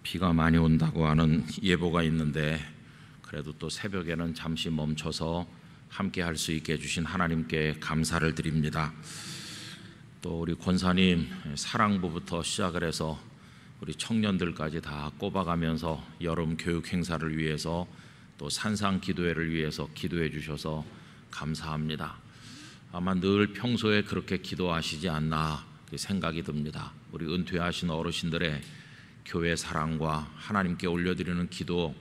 비가 많이 온다고 하는 예보가 있는데 그래도 또 새벽에는 잠시 멈춰서 함께 할 수 있게 해주신 하나님께 감사를 드립니다. 또 우리 권사님 사랑부부터 시작을 해서 우리 청년들까지 다 꼽아가면서 여름 교육 행사를 위해서 또 산상 기도회를 위해서 기도해 주셔서 감사합니다. 아마 늘 평소에 그렇게 기도하시지 않나 생각이 듭니다. 우리 은퇴하신 어르신들의 교회 사랑과 하나님께 올려드리는 기도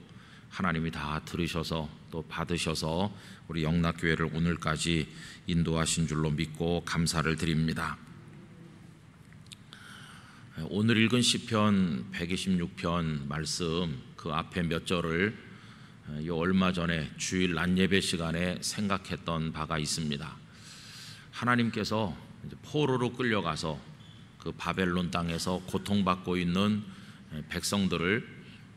하나님이 다 들으셔서 또 받으셔서 우리 영락교회를 오늘까지 인도하신 줄로 믿고 감사를 드립니다. 오늘 읽은 시편 126편 말씀 그 앞에 몇 절을 얼마 전에 주일 낮예배 시간에 생각했던 바가 있습니다. 하나님께서 포로로 끌려가서 그 바벨론 땅에서 고통받고 있는 백성들을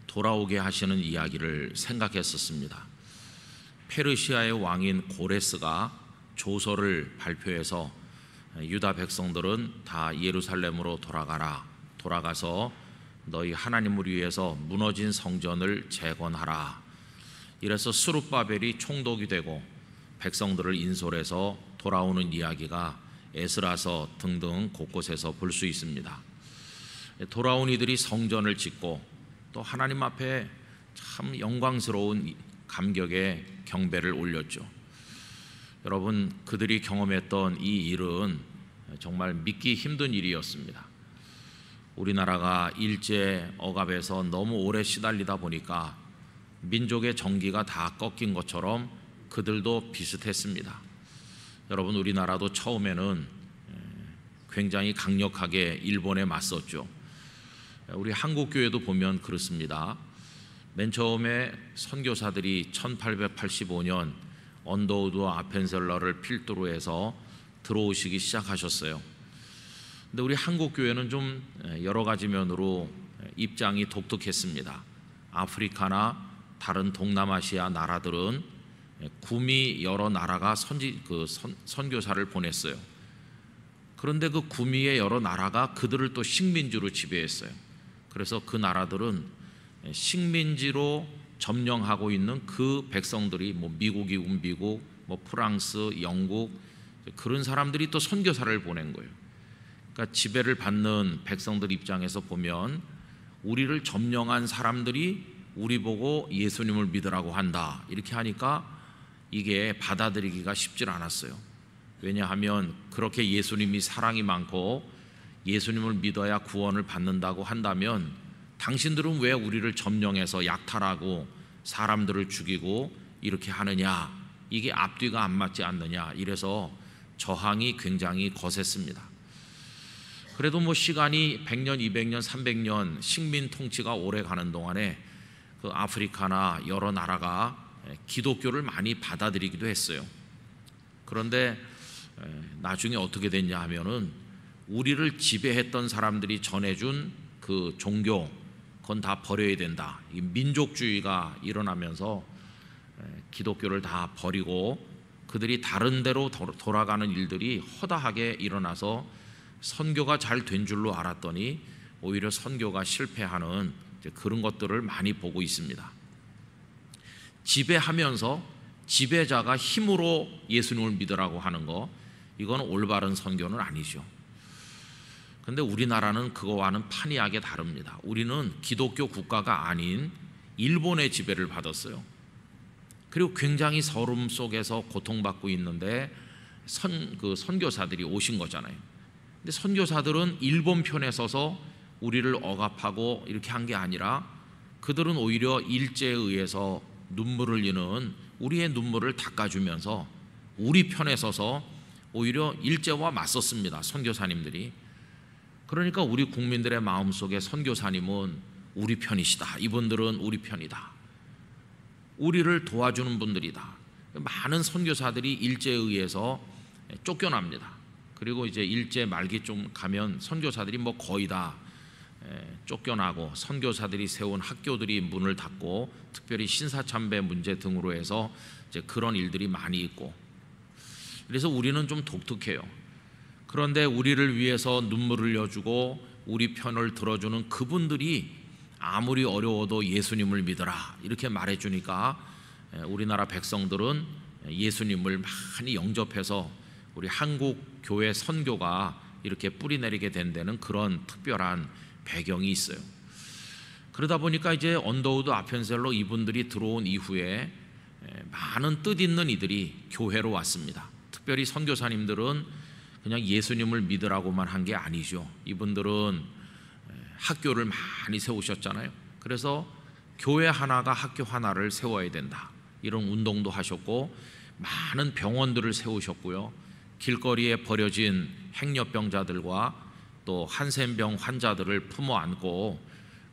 돌아오게 하시는 이야기를 생각했었습니다. 페르시아의 왕인 고레스가 조서를 발표해서 유다 백성들은 다 예루살렘으로 돌아가서 너희 하나님을 위해서 무너진 성전을 재건하라. 이래서 스룹바벨이 총독이 되고 백성들을 인솔해서 돌아오는 이야기가 에스라서 등등 곳곳에서 볼 수 있습니다. 돌아온 이들이 성전을 짓고 또 하나님 앞에 참 영광스러운 감격의 경배를 올렸죠. 여러분, 그들이 경험했던 이 일은 정말 믿기 힘든 일이었습니다. 우리나라가 일제 억압에서 너무 오래 시달리다 보니까 민족의 정기가 다 꺾인 것처럼 그들도 비슷했습니다. 여러분, 우리나라도 처음에는 굉장히 강력하게 일본에 맞섰죠. 우리 한국교회도 보면 그렇습니다. 맨 처음에 선교사들이 1885년 언더우드와 아펜셀러를 필두로 해서 들어오시기 시작하셨어요. 근데 우리 한국교회는 좀 여러 가지 면으로 입장이 독특했습니다. 아프리카나 다른 동남아시아 나라들은 구미 여러 나라가 선교사를 보냈어요. 그런데 그 구미의 여러 나라가 그들을 또 식민지로 지배했어요. 그래서 그 나라들은 식민지로 점령하고 있는 그 백성들이 미국이군 미국, 프랑스, 영국 그런 사람들이 또 선교사를 보낸 거예요. 그러니까 지배를 받는 백성들 입장에서 보면 우리를 점령한 사람들이 우리 보고 예수님을 믿으라고 한다 이렇게 하니까 이게 받아들이기가 쉽지 않았어요. 왜냐하면 그렇게 예수님이 사랑이 많고 예수님을 믿어야 구원을 받는다고 한다면 당신들은 왜 우리를 점령해서 약탈하고 사람들을 죽이고 이렇게 하느냐, 이게 앞뒤가 안 맞지 않느냐, 이래서 저항이 굉장히 거셌습니다. 그래도 시간이 100년, 200년, 300년 식민 통치가 오래 가는 동안에 그 아프리카나 여러 나라가 기독교를 많이 받아들이기도 했어요. 그런데 나중에 어떻게 됐냐 하면은 우리를 지배했던 사람들이 전해준 그 종교 그건 다 버려야 된다. 이 민족주의가 일어나면서 기독교를 다 버리고 그들이 다른 데로 돌아가는 일들이 허다하게 일어나서 선교가 잘 된 줄로 알았더니 오히려 선교가 실패하는 그런 것들을 많이 보고 있습니다. 지배하면서 지배자가 힘으로 예수님을 믿으라고 하는 거, 이건 올바른 선교는 아니죠. 근데 우리나라는 그거와는 판이하게 다릅니다. 우리는 기독교 국가가 아닌 일본의 지배를 받았어요. 그리고 굉장히 서름 속에서 고통받고 있는데 선교사들이 오신 거잖아요. 근데 선교사들은 일본 편에 서서 우리를 억압하고 이렇게 한 게 아니라 그들은 오히려 일제에 의해서 눈물을 흘리는 우리의 눈물을 닦아주면서 우리 편에 서서 오히려 일제와 맞섰습니다. 선교사님들이. 그러니까 우리 국민들의 마음속에 선교사님은 우리 편이시다. 이분들은 우리 편이다. 우리를 도와주는 분들이다. 많은 선교사들이 일제에 의해서 쫓겨납니다. 그리고 이제 일제 말기 좀 가면 선교사들이 거의 다 쫓겨나고 선교사들이 세운 학교들이 문을 닫고 특별히 신사참배 문제 등으로 해서 이제 그런 일들이 많이 있고, 그래서 우리는 좀 독특해요. 그런데 우리를 위해서 눈물을 흘려주고 우리 편을 들어주는 그분들이 아무리 어려워도 예수님을 믿어라 이렇게 말해주니까 우리나라 백성들은 예수님을 많이 영접해서 우리 한국 교회 선교가 이렇게 뿌리내리게 된 데는 그런 특별한 배경이 있어요. 그러다 보니까 이제 언더우드 아펜셀로 이분들이 들어온 이후에 많은 뜻있는 이들이 교회로 왔습니다. 특별히 선교사님들은 그냥 예수님을 믿으라고만 한 게 아니죠. 이분들은 학교를 많이 세우셨잖아요. 그래서 교회 하나가 학교 하나를 세워야 된다 이런 운동도 하셨고, 많은 병원들을 세우셨고요. 길거리에 버려진 행렬병자들과 또 한센병 환자들을 품어 안고,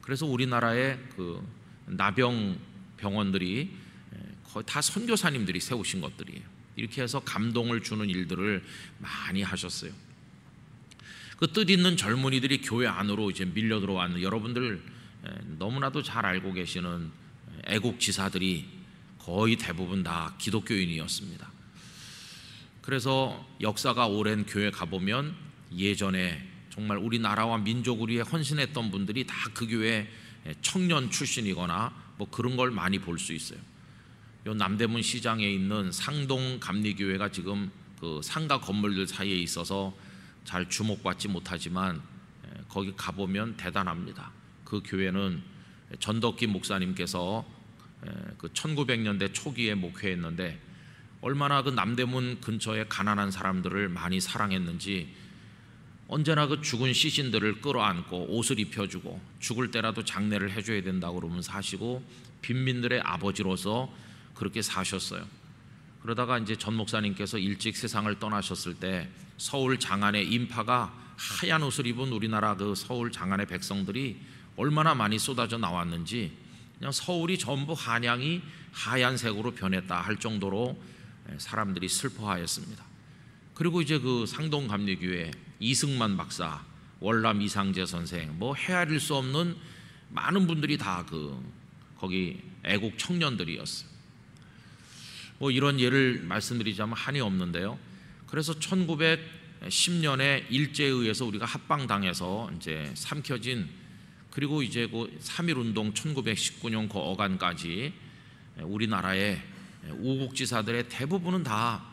그래서 우리나라의 그 나병 병원들이 거의 다 선교사님들이 세우신 것들이에요. 이렇게 해서 감동을 주는 일들을 많이 하셨어요. 그 뜻있는 젊은이들이 교회 안으로 이제 밀려 들어왔는, 여러분들 너무나도 잘 알고 계시는 애국 지사들이 거의 대부분 다 기독교인이었습니다. 그래서 역사가 오랜 교회 가보면 예전에 정말 우리나라와 민족을 위해 헌신했던 분들이 다 그 교회 청년 출신이거나 뭐 그런 걸 많이 볼 수 있어요. 요 남대문 시장에 있는 상동 감리교회가 지금 그 상가 건물들 사이에 있어서 잘 주목받지 못하지만 거기 가보면 대단합니다. 그 교회는 전덕기 목사님께서 그 1900년대 초기에 목회했는데 얼마나 그 남대문 근처에 가난한 사람들을 많이 사랑했는지, 언제나 그 죽은 시신들을 끌어안고 옷을 입혀주고 죽을 때라도 장례를 해줘야 된다고 그러면서 하시고, 빈민들의 아버지로서 그렇게 사셨어요. 그러다가 이제 전 목사님께서 일찍 세상을 떠나셨을 때 서울 장안의 인파가, 하얀 옷을 입은 우리나라 그 서울 장안의 백성들이 얼마나 많이 쏟아져 나왔는지, 그냥 서울이 전부 한양이 하얀색으로 변했다 할 정도로 사람들이 슬퍼하였습니다. 그리고 이제 그 상동감리교회 이승만 박사, 월남 이상재 선생, 뭐 헤아릴 수 없는 많은 분들이 다 그 거기 애국 청년들이었어요. 뭐 이런 예를 말씀드리자면 한이 없는데요. 그래서 1910년에 일제에 의해서 우리가 합방당해서 이제 삼켜진, 그리고 이제 그 3.1운동 1919년 그 어간까지 우리나라의 우국지사들의 대부분은 다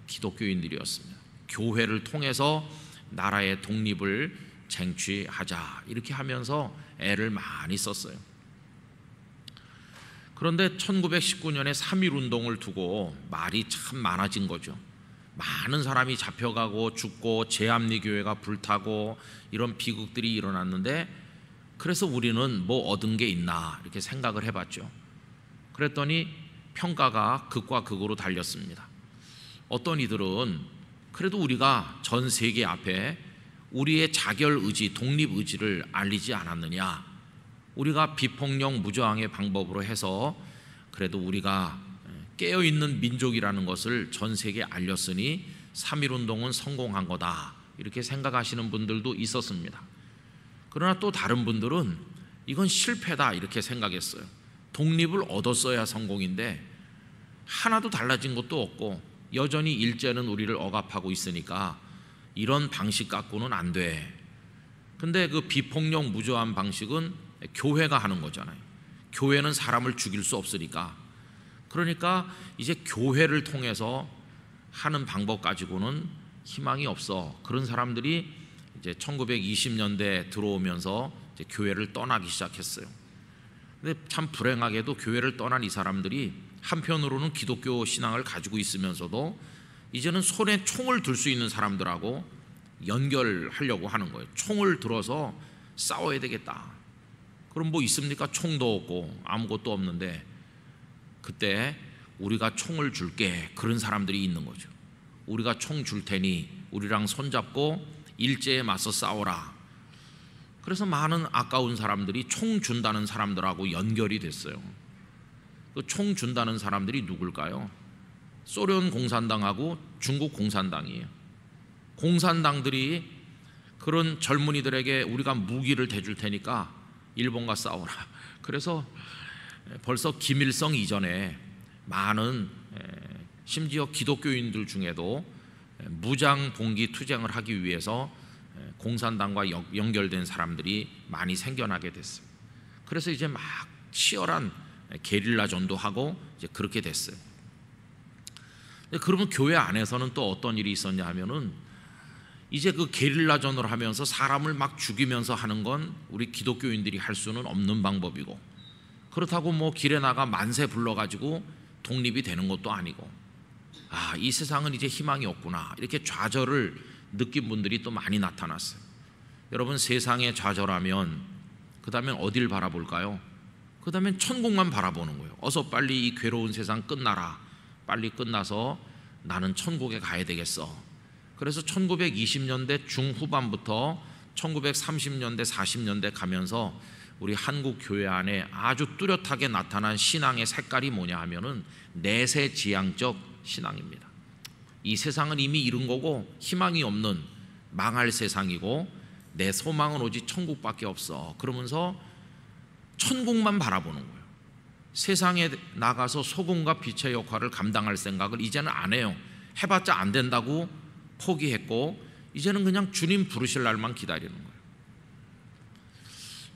기독교인들이었습니다. 교회를 통해서 나라의 독립을 쟁취하자 이렇게 하면서 애를 많이 썼어요. 그런데 1919년에 3.1운동을 두고 말이 참 많아진 거죠. 많은 사람이 잡혀가고 죽고 제암리교회가 불타고 이런 비극들이 일어났는데, 그래서 우리는 뭐 얻은 게 있나 이렇게 생각을 해봤죠. 그랬더니 평가가 극과 극으로 달렸습니다. 어떤 이들은 그래도 우리가 전 세계 앞에 우리의 자결의지, 독립의지를 알리지 않았느냐, 우리가 비폭력 무저항의 방법으로 해서 그래도 우리가 깨어있는 민족이라는 것을 전 세계에 알렸으니 3.1운동은 성공한 거다 이렇게 생각하시는 분들도 있었습니다. 그러나 또 다른 분들은 이건 실패다 이렇게 생각했어요. 독립을 얻었어야 성공인데 하나도 달라진 것도 없고 여전히 일제는 우리를 억압하고 있으니까 이런 방식 갖고는 안 돼. 근데 그 비폭력 무저항 방식은 교회가 하는 거잖아요. 교회는 사람을 죽일 수 없으니까. 그러니까 이제 교회를 통해서 하는 방법 가지고는 희망이 없어. 그런 사람들이 이제 1920년대 들어오면서 이제 교회를 떠나기 시작했어요. 근데 참 불행하게도 교회를 떠난 이 사람들이 한편으로는 기독교 신앙을 가지고 있으면서도 이제는 손에 총을 들 수 있는 사람들하고 연결하려고 하는 거예요. 총을 들어서 싸워야 되겠다. 그럼 뭐 있습니까? 총도 없고 아무것도 없는데, 그때 우리가 총을 줄게 그런 사람들이 있는 거죠. 우리가 총 줄 테니 우리랑 손잡고 일제에 맞서 싸워라. 그래서 많은 아까운 사람들이 총 준다는 사람들하고 연결이 됐어요. 그 총 준다는 사람들이 누굴까요? 소련 공산당하고 중국 공산당이에요. 공산당들이 그런 젊은이들에게 우리가 무기를 대줄 테니까 일본과 싸워라. 그래서 벌써 김일성 이전에 많은 심지어 기독교인들 중에도 무장 봉기 투쟁을 하기 위해서 공산당과 연결된 사람들이 많이 생겨나게 됐어요. 그래서 이제 막 치열한 게릴라전도 하고 이제 그렇게 됐어요. 그러면 교회 안에서는 또 어떤 일이 있었냐 하면은 이제 그 게릴라전을 하면서 사람을 막 죽이면서 하는 건 우리 기독교인들이 할 수는 없는 방법이고, 그렇다고 뭐 길에 나가 만세 불러가지고 독립이 되는 것도 아니고, 이 세상은 이제 희망이 없구나, 이렇게 좌절을 느낀 분들이 또 많이 나타났어요. 여러분, 세상에 좌절하면 그 다음엔 어딜 바라볼까요? 그 다음엔 천국만 바라보는 거예요. 어서 빨리 이 괴로운 세상 끝나라, 빨리 끝나서 나는 천국에 가야 되겠어. 그래서 1920년대 중후반부터 1930년대 40년대 가면서 우리 한국 교회 안에 아주 뚜렷하게 나타난 신앙의 색깔이 뭐냐 하면은 내세지향적 신앙입니다. 이 세상은 이미 이룬 거고 희망이 없는 망할 세상이고 내 소망은 오직 천국밖에 없어. 그러면서 천국만 바라보는 거예요. 세상에 나가서 소금과 빛의 역할을 감당할 생각을 이제는 안 해요. 해봤자 안 된다고 포기했고 이제는 그냥 주님 부르실 날만 기다리는 거예요.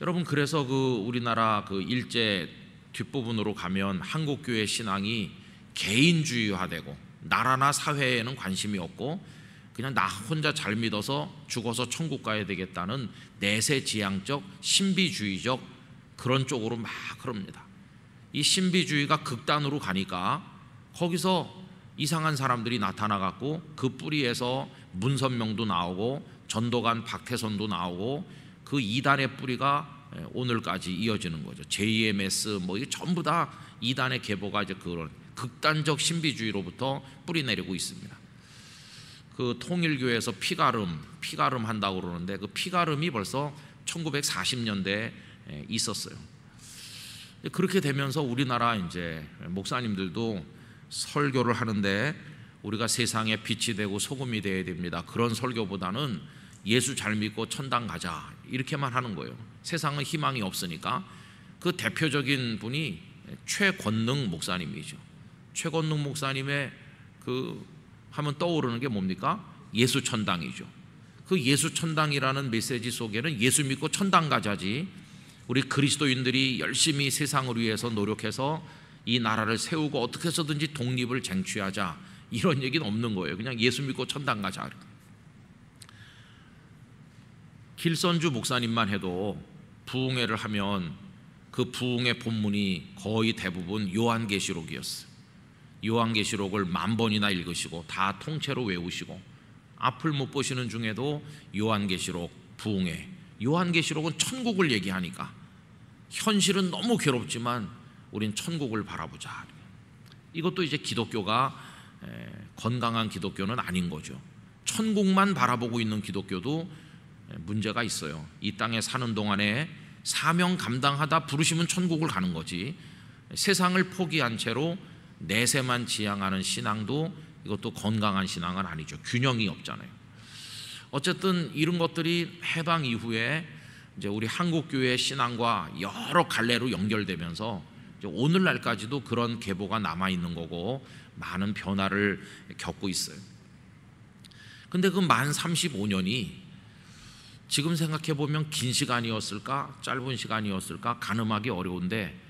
여러분, 그래서 그 우리나라 그 일제 뒷부분으로 가면 한국 교회 신앙이 개인주의화되고 나라나 사회에는 관심이 없고 그냥 나 혼자 잘 믿어서 죽어서 천국 가야 되겠다는 내세지향적 신비주의적 그런 쪽으로 막 그럽니다. 이 신비주의가 극단으로 가니까 거기서 이상한 사람들이 나타나갖고 그 뿌리에서 문선명도 나오고 전도관 박태선도 나오고 그 이단의 뿌리가 오늘까지 이어지는 거죠. JMS 뭐 이게 전부 다 이단의 계보가 이제 그런 극단적 신비주의로부터 뿌리 내리고 있습니다. 그 통일교에서 피가름 한다고 그러는데 그 피가름이 벌써 1940년대에 있었어요. 그렇게 되면서 우리나라 이제 목사님들도 설교를 하는데 우리가 세상에 빛이 되고 소금이 되어야 됩니다. 그런 설교보다는 예수 잘 믿고 천당 가자 이렇게만 하는 거예요. 세상은 희망이 없으니까. 그 대표적인 분이 최권능 목사님이죠. 최권능 목사님의 그 하면 떠오르는 게 뭡니까? 예수 천당이죠. 그 예수 천당이라는 메시지 속에는 예수 믿고 천당 가자지, 우리 그리스도인들이 열심히 세상을 위해서 노력해서 이 나라를 세우고 어떻게 해서든지 독립을 쟁취하자 이런 얘기는 없는 거예요. 그냥 예수 믿고 천당 가자. 길선주 목사님만 해도 부흥회를 하면 그 부흥회 본문이 거의 대부분 요한계시록이었어요. 요한계시록을 10,000번이나 읽으시고 다 통째로 외우시고 앞을 못 보시는 중에도 요한계시록 부흥회, 요한계시록은 천국을 얘기하니까 현실은 너무 괴롭지만 우린 천국을 바라보자. 이것도 이제 기독교가 건강한 기독교는 아닌 거죠. 천국만 바라보고 있는 기독교도 문제가 있어요. 이 땅에 사는 동안에 사명 감당하다 부르시면 천국을 가는 거지, 세상을 포기한 채로 내세만 지향하는 신앙도 이것도 건강한 신앙은 아니죠. 균형이 없잖아요. 어쨌든 이런 것들이 해방 이후에 이제 우리 한국 교회의 신앙과 여러 갈래로 연결되면서 이제 오늘날까지도 그런 계보가 남아 있는 거고 많은 변화를 겪고 있어요. 근데 그 만 35년이 지금 생각해 보면 긴 시간이었을까 짧은 시간이었을까 가늠하기 어려운데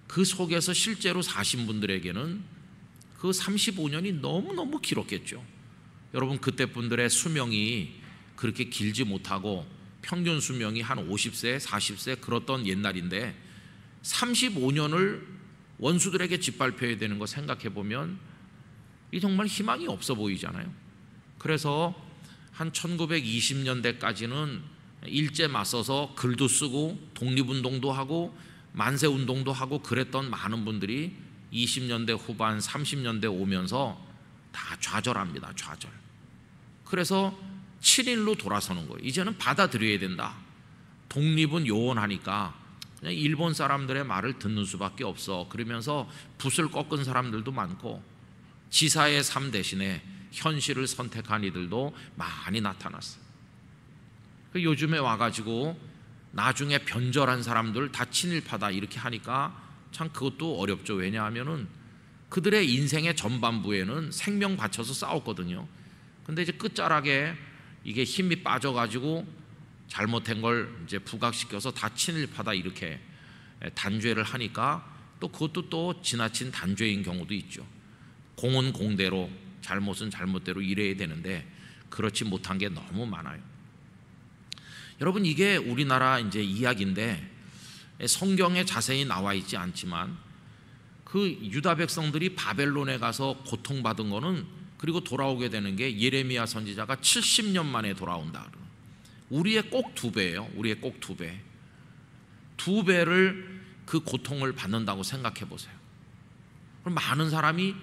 그 속에서 실제로 사신 분들에게는 그 35년이 너무너무 길었겠죠. 여러분, 그때 분들의 수명이 그렇게 길지 못하고 평균 수명이 한 50세, 40세 그렇던 옛날인데 35년을 원수들에게 짓밟혀야 되는 거 생각해 보면 이 정말 희망이 없어 보이잖아요. 그래서 한 1920년대까지는 일제 맞서서 글도 쓰고 독립운동도 하고 만세운동도 하고 그랬던 많은 분들이 20년대 후반 30년대 오면서 다 좌절합니다. 좌절. 그래서 7일로 돌아서는 거예요. 이제는 받아들여야 된다. 독립은 요원하니까 그냥 일본 사람들의 말을 듣는 수밖에 없어. 그러면서 붓을 꺾은 사람들도 많고 지사의 삶 대신에 현실을 선택한 이들도 많이 나타났어요. 요즘에 와가지고 나중에 변절한 사람들 다 친일파다 이렇게 하니까 참 그것도 어렵죠. 왜냐하면은 그들의 인생의 전반부에는 생명 바쳐서 싸웠거든요. 근데 이제 끝자락에 이게 힘이 빠져가지고 잘못된 걸 이제 부각시켜서 다 친일파다 이렇게 단죄를 하니까 또 그것도 또 지나친 단죄인 경우도 있죠. 공은 공대로, 잘못은 잘못대로 이래야 되는데 그렇지 못한 게 너무 많아요. 여러분, 이게 우리나라 이제 이야기인데 성경에 자세히 나와 있지 않지만 그 유다 백성들이 바벨론에 가서 고통받은 거는, 그리고 돌아오게 되는 게 예레미야 선지자가 70년 만에 돌아온다. 우리의 꼭 2배예요. 우리의 꼭 2배. 2배를 그 고통을 받는다고 생각해 보세요. 그럼 많은 사람이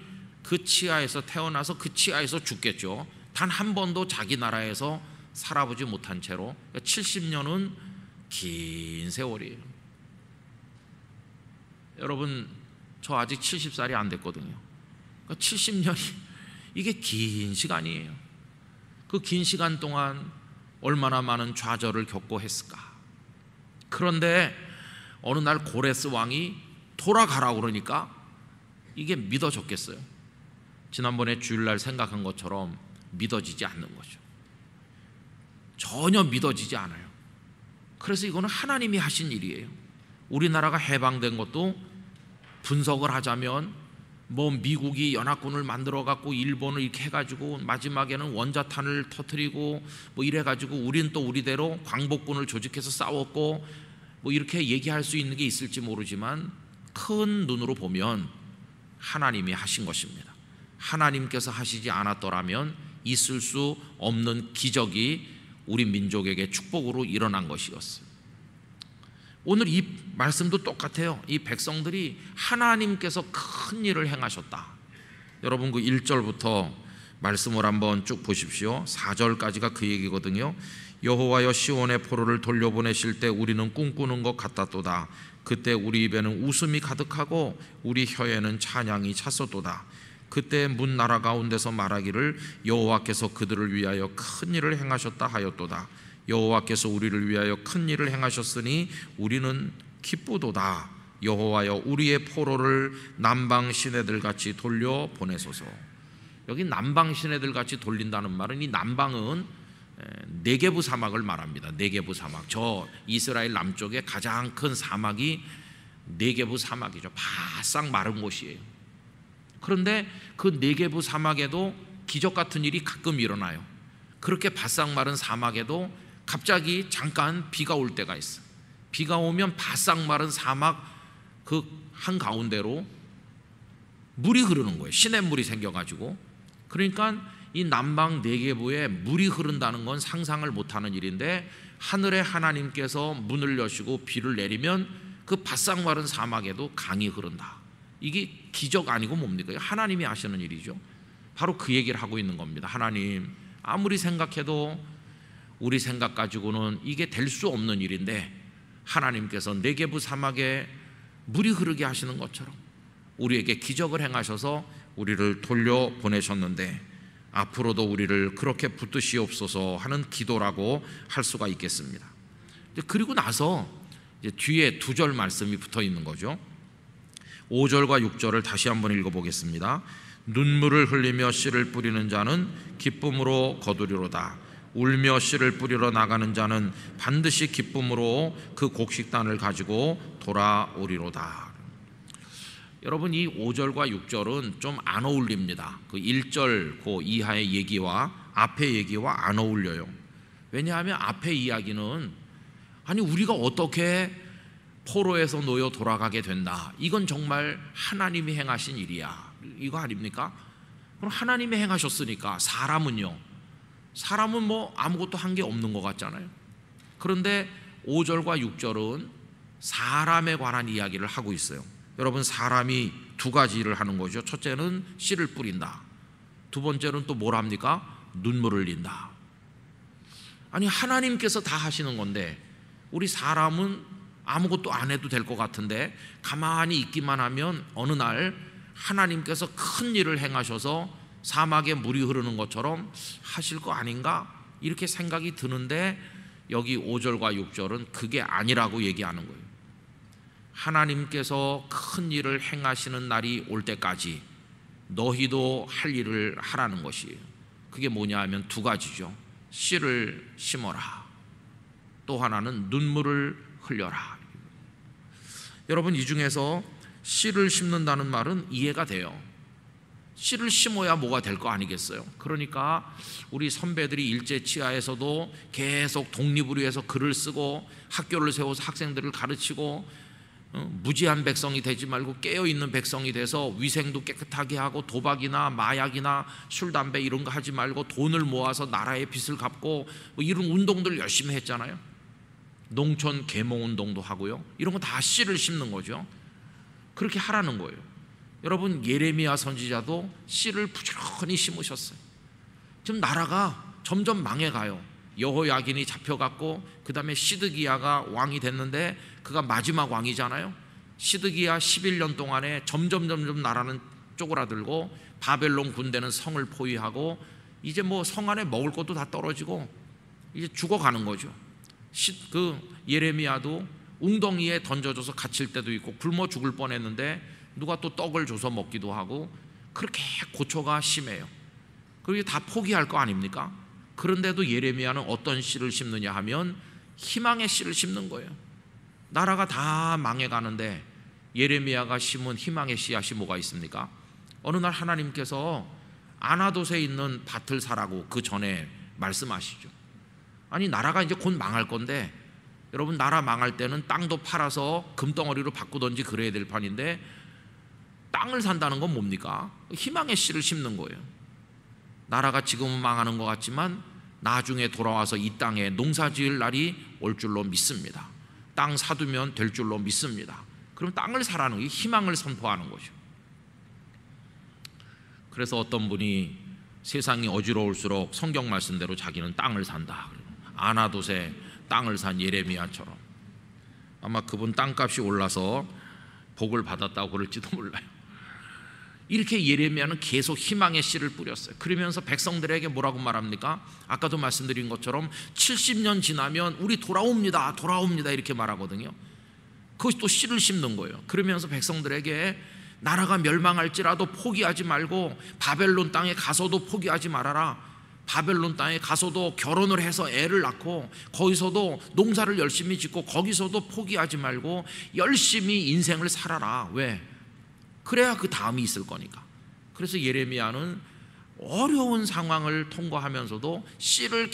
그 치하에서 태어나서 그 치하에서 죽겠죠. 단 한 번도 자기 나라에서 살아보지 못한 채로. 70년은 긴 세월이에요. 여러분, 저 아직 70살이 안 됐거든요. 70년이 이게 긴 시간이에요. 그 긴 시간 동안 얼마나 많은 좌절을 겪고 했을까. 그런데 어느 날 고레스 왕이 돌아가라고 그러니까 이게 믿어졌겠어요? 지난번에 주일날 생각한 것처럼 믿어지지 않는 거죠. 전혀 믿어지지 않아요. 그래서 이거는 하나님이 하신 일이에요. 우리나라가 해방된 것도 분석을 하자면 뭐 미국이 연합군을 만들어 갖고 일본을 이렇게 해가지고 마지막에는 원자탄을 터뜨리고 뭐 이래가지고 우린 또 우리대로 광복군을 조직해서 싸웠고 뭐 이렇게 얘기할 수 있는 게 있을지 모르지만 큰 눈으로 보면 하나님이 하신 것입니다. 하나님께서 하시지 않았더라면 있을 수 없는 기적이 우리 민족에게 축복으로 일어난 것이었어요. 오늘 이 말씀도 똑같아요. 이 백성들이 하나님께서 큰 일을 행하셨다. 여러분, 그 1절부터 말씀을 한번 쭉 보십시오. 4절까지가 그 얘기거든요. 여호와여, 시온의 포로를 돌려보내실 때 우리는 꿈꾸는 것 같았도다. 그때 우리 입에는 웃음이 가득하고 우리 혀에는 찬양이 찼었도다. 그때 문 나라 가운데서 말하기를 여호와께서 그들을 위하여 큰 일을 행하셨다 하였도다. 여호와께서 우리를 위하여 큰 일을 행하셨으니 우리는 기쁘도다. 여호와여, 우리의 포로를 남방 시내들 같이 돌려 보내소서. 여기 남방 시내들 같이 돌린다는 말은, 이 남방은 네게부 사막을 말합니다. 네게부 사막. 저 이스라엘 남쪽에 가장 큰 사막이 네게부 사막이죠. 바싹 마른 곳이에요. 그런데 그 네게부 사막에도 기적 같은 일이 가끔 일어나요. 그렇게 바싹 마른 사막에도 갑자기 잠깐 비가 올 때가 있어요. 비가 오면 바싹 마른 사막 그 한가운데로 물이 흐르는 거예요. 시냇물이 생겨가지고. 그러니까 이 남방 네게부에 물이 흐른다는 건 상상을 못하는 일인데, 하늘에 하나님께서 문을 여시고 비를 내리면 그 바싹 마른 사막에도 강이 흐른다. 이게 기적 아니고 뭡니까? 하나님이 하시는 일이죠. 바로 그 얘기를 하고 있는 겁니다. 하나님, 아무리 생각해도 우리 생각 가지고는 이게 될 수 없는 일인데 하나님께서 네게부 사막에 물이 흐르게 하시는 것처럼 우리에게 기적을 행하셔서 우리를 돌려보내셨는데 앞으로도 우리를 그렇게 붙드시옵소서 하는 기도라고 할 수가 있겠습니다. 그리고 나서 이제 뒤에 2절 말씀이 붙어 있는 거죠. 5절과 6절을 다시 한번 읽어보겠습니다. 눈물을 흘리며 씨를 뿌리는 자는 기쁨으로 거두리로다. 울며 씨를 뿌리러 나가는 자는 반드시 기쁨으로 그 곡식단을 가지고 돌아오리로다. 여러분, 이 5절과 6절은 좀 안 어울립니다. 그 1절 그 이하의 얘기와 앞의 얘기와 안 어울려요. 왜냐하면 앞의 이야기는 아니 우리가 어떻게 포로에서 놓여 돌아가게 된다. 이건 정말 하나님이 행하신 일이야. 이거 아닙니까? 그럼 하나님이 행하셨으니까 사람은요? 사람은 뭐 아무것도 한 게 없는 것 같잖아요. 그런데 5절과 6절은 사람에 관한 이야기를 하고 있어요. 여러분, 사람이 2가지를 하는 거죠. 첫째는 씨를 뿌린다. 두 번째는 또 뭘 합니까? 눈물을 흘린다. 아니 하나님께서 다 하시는 건데 우리 사람은 아무것도 안 해도 될 것 같은데 가만히 있기만 하면 어느 날 하나님께서 큰 일을 행하셔서 사막에 물이 흐르는 것처럼 하실 거 아닌가? 이렇게 생각이 드는데 여기 5절과 6절은 그게 아니라고 얘기하는 거예요. 하나님께서 큰 일을 행하시는 날이 올 때까지 너희도 할 일을 하라는 것이에요. 그게 뭐냐 하면 2가지죠. 씨를 심어라. 또 하나는 눈물을 흘려라. 여러분, 이 중에서 씨를 심는다는 말은 이해가 돼요. 씨를 심어야 뭐가 될 거 아니겠어요? 그러니까 우리 선배들이 일제치하에서도 계속 독립을 위해서 글을 쓰고 학교를 세워서 학생들을 가르치고 무지한 백성이 되지 말고 깨어있는 백성이 돼서 위생도 깨끗하게 하고 도박이나 마약이나 술, 담배 이런 거 하지 말고 돈을 모아서 나라의 빚을 갚고 뭐 이런 운동들 열심히 했잖아요. 농촌 계몽운동도 하고요. 이런 거 다 씨를 심는 거죠. 그렇게 하라는 거예요. 여러분, 예레미야 선지자도 씨를 부지런히 심으셨어요. 지금 나라가 점점 망해가요. 여호야긴이 잡혀갔고 그 다음에 시드기야가 왕이 됐는데 그가 마지막 왕이잖아요. 시드기야 11년 동안에 점점 나라는 쪼그라들고 바벨론 군대는 성을 포위하고 이제 뭐 성 안에 먹을 것도 다 떨어지고 이제 죽어가는 거죠. 그 예레미야도 웅덩이에 던져져서 갇힐 때도 있고 굶어 죽을 뻔했는데 누가 또 떡을 줘서 먹기도 하고 그렇게 고초가 심해요. 그리고 다 포기할 거 아닙니까? 그런데도 예레미야는 어떤 씨를 심느냐 하면 희망의 씨를 심는 거예요. 나라가 다 망해가는데 예레미야가 심은 희망의 씨앗이 뭐가 있습니까? 어느 날 하나님께서 아나돗에 있는 밭을 사라고 그 전에 말씀하시죠. 아니, 나라가 이제 곧 망할 건데 여러분, 나라 망할 때는 땅도 팔아서 금덩어리로 바꾸던지 그래야 될 판인데 땅을 산다는 건 뭡니까? 희망의 씨를 심는 거예요. 나라가 지금은 망하는 것 같지만 나중에 돌아와서 이 땅에 농사 지을 날이 올 줄로 믿습니다. 땅 사두면 될 줄로 믿습니다. 그럼 땅을 사라는 게 희망을 선포하는 거죠. 그래서 어떤 분이 세상이 어지러울수록 성경 말씀대로 자기는 땅을 산다. 아나돗에 땅을 산 예레미야처럼 아마 그분 땅값이 올라서 복을 받았다고 그럴지도 몰라요. 이렇게 예레미야는 계속 희망의 씨를 뿌렸어요. 그러면서 백성들에게 뭐라고 말합니까? 아까도 말씀드린 것처럼 70년 지나면 우리 돌아옵니다 이렇게 말하거든요. 그것이 또 씨를 심는 거예요. 그러면서 백성들에게 나라가 멸망할지라도 포기하지 말고 바벨론 땅에 가서도 포기하지 말아라. 바벨론 땅에 가서도 결혼을 해서 애를 낳고 거기서도 농사를 열심히 짓고 거기서도 포기하지 말고 열심히 인생을 살아라. 왜? 그래야 그 다음이 있을 거니까. 그래서 예레미야는 어려운 상황을 통과하면서도 씨를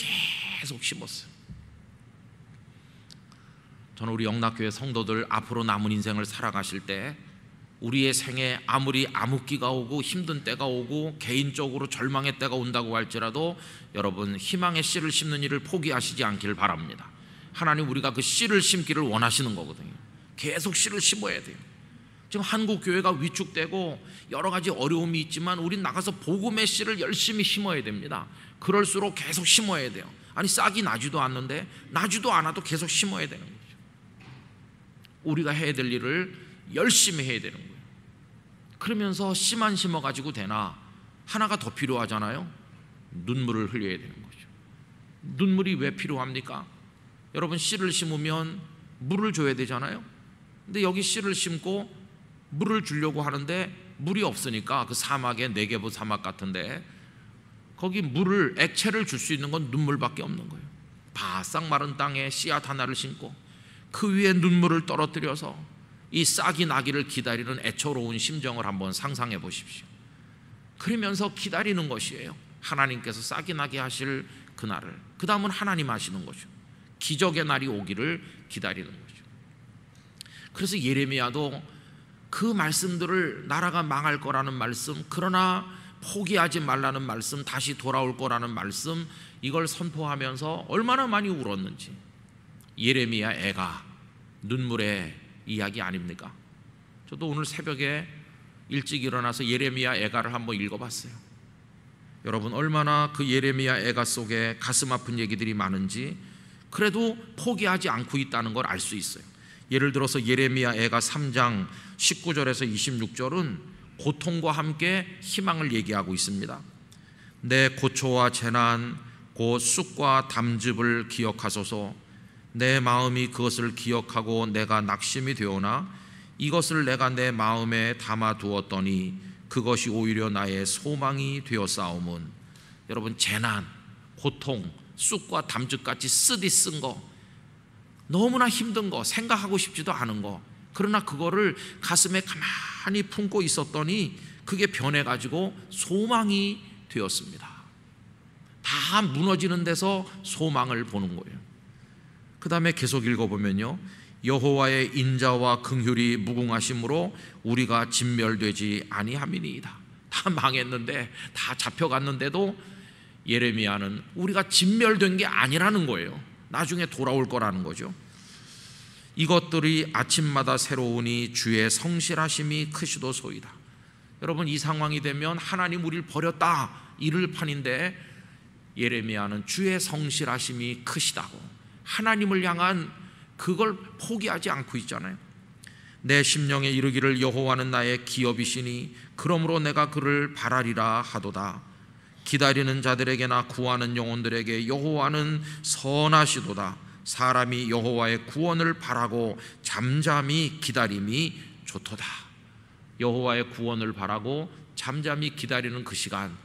계속 심었어요. 저는 우리 영락교회 성도들 앞으로 남은 인생을 살아가실 때 우리의 생에 아무리 암흑기가 오고 힘든 때가 오고 개인적으로 절망의 때가 온다고 할지라도 여러분, 희망의 씨를 심는 일을 포기하시지 않기를 바랍니다. 하나님, 우리가 그 씨를 심기를 원하시는 거거든요. 계속 씨를 심어야 돼요. 지금 한국 교회가 위축되고 여러 가지 어려움이 있지만 우린 나가서 복음의 씨를 열심히 심어야 됩니다. 그럴수록 계속 심어야 돼요. 아니, 싹이 나지도 않는데 나지도 않아도 계속 심어야 되는 거죠. 우리가 해야 될 일을 열심히 해야 되는 거예요. 그러면서 씨만 심어가지고 되나? 하나가 더 필요하잖아요. 눈물을 흘려야 되는 거죠. 눈물이 왜 필요합니까? 여러분, 씨를 심으면 물을 줘야 되잖아요. 근데 여기 씨를 심고 물을 주려고 하는데 물이 없으니까 그 사막에 네게브 사막 같은데 거기 물을, 액체를 줄 수 있는 건 눈물밖에 없는 거예요. 바싹 마른 땅에 씨앗 하나를 심고 그 위에 눈물을 떨어뜨려서 이 싹이 나기를 기다리는 애처로운 심정을 한번 상상해 보십시오. 그러면서 기다리는 것이에요. 하나님께서 싹이 나게 하실 그날을. 그 다음은 하나님 하시는 거죠. 기적의 날이 오기를 기다리는 거죠. 그래서 예레미야도 그 말씀들을, 나라가 망할 거라는 말씀, 그러나 포기하지 말라는 말씀, 다시 돌아올 거라는 말씀, 이걸 선포하면서 얼마나 많이 울었는지. 예레미야 애가 눈물의 이야기 아닙니까? 저도 오늘 새벽에 일찍 일어나서 예레미야 애가를 한번 읽어봤어요. 여러분, 얼마나 그 예레미야 애가 속에 가슴 아픈 얘기들이 많은지 그래도 포기하지 않고 있다는 걸 알 수 있어요. 예를 들어서 예레미야 애가 3장 19절에서 26절은 고통과 함께 희망을 얘기하고 있습니다. 내 고초와 재난 곧 쑥과 담즙을 기억하소서. 내 마음이 그것을 기억하고 내가 낙심이 되오나 이것을 내가 내 마음에 담아두었더니 그것이 오히려 나의 소망이 되었사오문. 여러분, 재난, 고통, 쑥과 담즙같이 쓰디 쓴 거, 너무나 힘든 거, 생각하고 싶지도 않은 거, 그러나 그거를 가슴에 가만히 품고 있었더니 그게 변해가지고 소망이 되었습니다. 다 무너지는 데서 소망을 보는 거예요. 그 다음에 계속 읽어보면요, 여호와의 인자와 긍휼이 무궁하심으로 우리가 진멸되지 아니함이니이다. 다 망했는데, 다 잡혀갔는데도 예레미야는 우리가 진멸된 게 아니라는 거예요. 나중에 돌아올 거라는 거죠. 이것들이 아침마다 새로우니 주의 성실하심이 크시도소이다. 여러분, 이 상황이 되면 하나님 우리를 버렸다 이를 판인데, 예레미야는 주의 성실하심이 크시다고 하나님을 향한 그걸 포기하지 않고 있잖아요. 내 심령에 이르기를 여호와는 나의 기업이시니 그러므로 내가 그를 바라리라 하도다. 기다리는 자들에게나 구하는 영혼들에게 여호와는 선하시도다. 사람이 여호와의 구원을 바라고 잠잠히 기다림이 좋도다. 여호와의 구원을 바라고 잠잠히 기다리는 그 시간,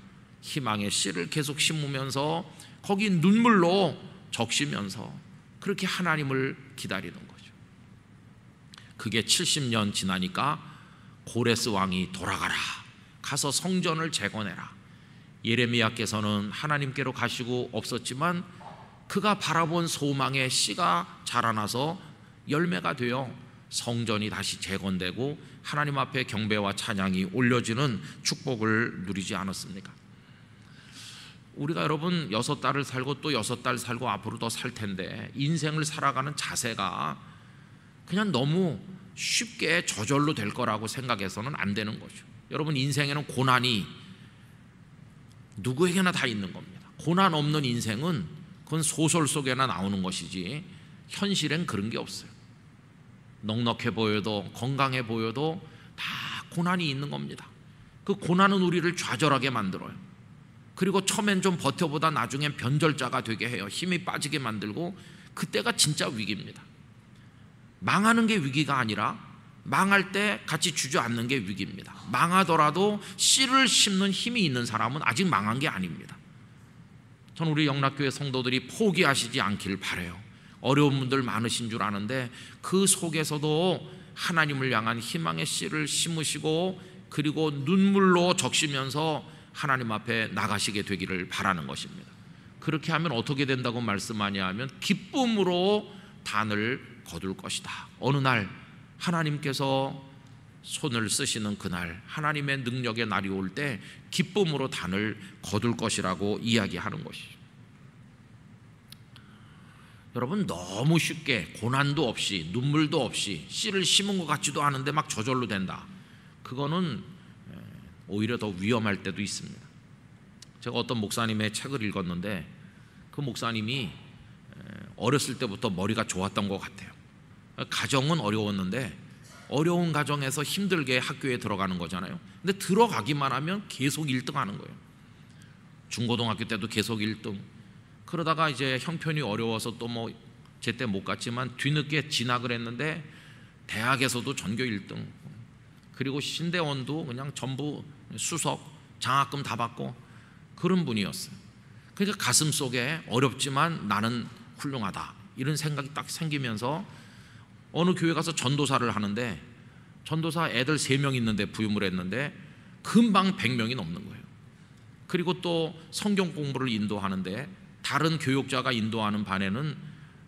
희망의 씨를 계속 심으면서 거기 눈물로 적시면서 그렇게 하나님을 기다리는 거죠. 그게 70년 지나니까 고레스 왕이 돌아가라, 가서 성전을 재건해라. 예레미야께서는 하나님께로 가시고 없었지만 그가 바라본 소망의 씨가 자라나서 열매가 되어 성전이 다시 재건되고 하나님 앞에 경배와 찬양이 올려지는 축복을 누리지 않았습니까? 우리가 여러분 6달을 살고 또 6달 살고 앞으로 더 살 텐데, 인생을 살아가는 자세가 그냥 너무 쉽게 저절로 될 거라고 생각해서는 안 되는 거죠. 여러분, 인생에는 고난이 누구에게나 다 있는 겁니다. 고난 없는 인생은 그건 소설 속에나 나오는 것이지 현실엔 그런 게 없어요. 넉넉해 보여도 건강해 보여도 다 고난이 있는 겁니다. 그 고난은 우리를 좌절하게 만들어요. 그리고 처음엔 좀 버텨보다 나중엔 변절자가 되게 해요. 힘이 빠지게 만들고, 그때가 진짜 위기입니다. 망하는 게 위기가 아니라 망할 때 같이 주저앉는 게 위기입니다. 망하더라도 씨를 심는 힘이 있는 사람은 아직 망한 게 아닙니다. 저는 우리 영락교회 성도들이 포기하시지 않기를 바라요. 어려운 분들 많으신 줄 아는데 그 속에서도 하나님을 향한 희망의 씨를 심으시고, 그리고 눈물로 적시면서 하나님 앞에 나가시게 되기를 바라는 것입니다. 그렇게 하면 어떻게 된다고 말씀하냐 하면 기쁨으로 단을 거둘 것이다. 어느 날 하나님께서 손을 쓰시는 그날, 하나님의 능력의 날이 올 때 기쁨으로 단을 거둘 것이라고 이야기하는 것이죠. 여러분, 너무 쉽게 고난도 없이 눈물도 없이 씨를 심은 것 같지도 않은데 막 저절로 된다, 그거는 오히려 더 위험할 때도 있습니다. 제가 어떤 목사님의 책을 읽었는데 그 목사님이 어렸을 때부터 머리가 좋았던 것 같아요. 가정은 어려웠는데 어려운 가정에서 힘들게 학교에 들어가는 거잖아요. 근데 들어가기만 하면 계속 1등 하는 거예요. 중고등학교 때도 계속 1등. 그러다가 이제 형편이 어려워서 또 뭐 제때 못 갔지만 뒤늦게 진학을 했는데 대학에서도 전교 1등. 그리고 신대원도 그냥 전부 수석, 장학금 다 받고 그런 분이었어요. 그러니까 가슴 속에 어렵지만 나는 훌륭하다 이런 생각이 딱 생기면서 어느 교회 가서 전도사를 하는데, 전도사 애들 3명 있는데 부임을 했는데 금방 100명이 넘는 거예요. 그리고 또 성경 공부를 인도하는데 다른 교육자가 인도하는 반에는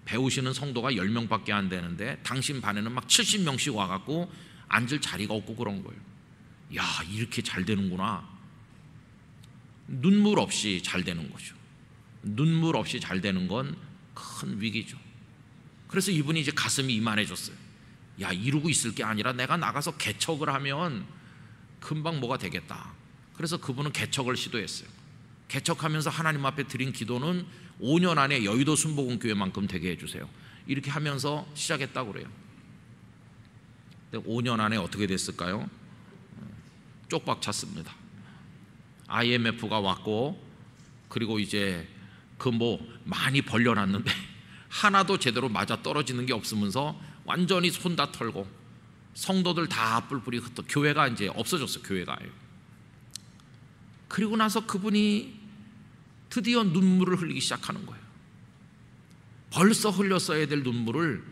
배우시는 성도가 10명밖에 안 되는데 당신 반에는 막 70명씩 와갖고 앉을 자리가 없고 그런 거예요. 야, 이렇게 잘 되는구나. 눈물 없이 잘 되는 거죠. 눈물 없이 잘 되는 건 큰 위기죠. 그래서 이분이 이제 가슴이 이만해졌어요. 야, 이러고 있을 게 아니라 내가 나가서 개척을 하면 금방 뭐가 되겠다. 그래서 그분은 개척을 시도했어요. 개척하면서 하나님 앞에 드린 기도는 5년 안에 여의도 순복음교회만큼 되게 해주세요. 이렇게 하면서 시작했다고 그래요. 5년 안에 어떻게 됐을까요? 쪽박 찼습니다. IMF가 왔고, 그리고 이제 그 뭐 많이 벌려놨는데 하나도 제대로 맞아 떨어지는 게 없으면서 완전히 손 다 털고 성도들 다 뿔뿔이 흩어 교회가 이제 없어졌어요. 교회가. 그리고 나서 그분이 드디어 눈물을 흘리기 시작하는 거예요. 벌써 흘렸어야 될 눈물을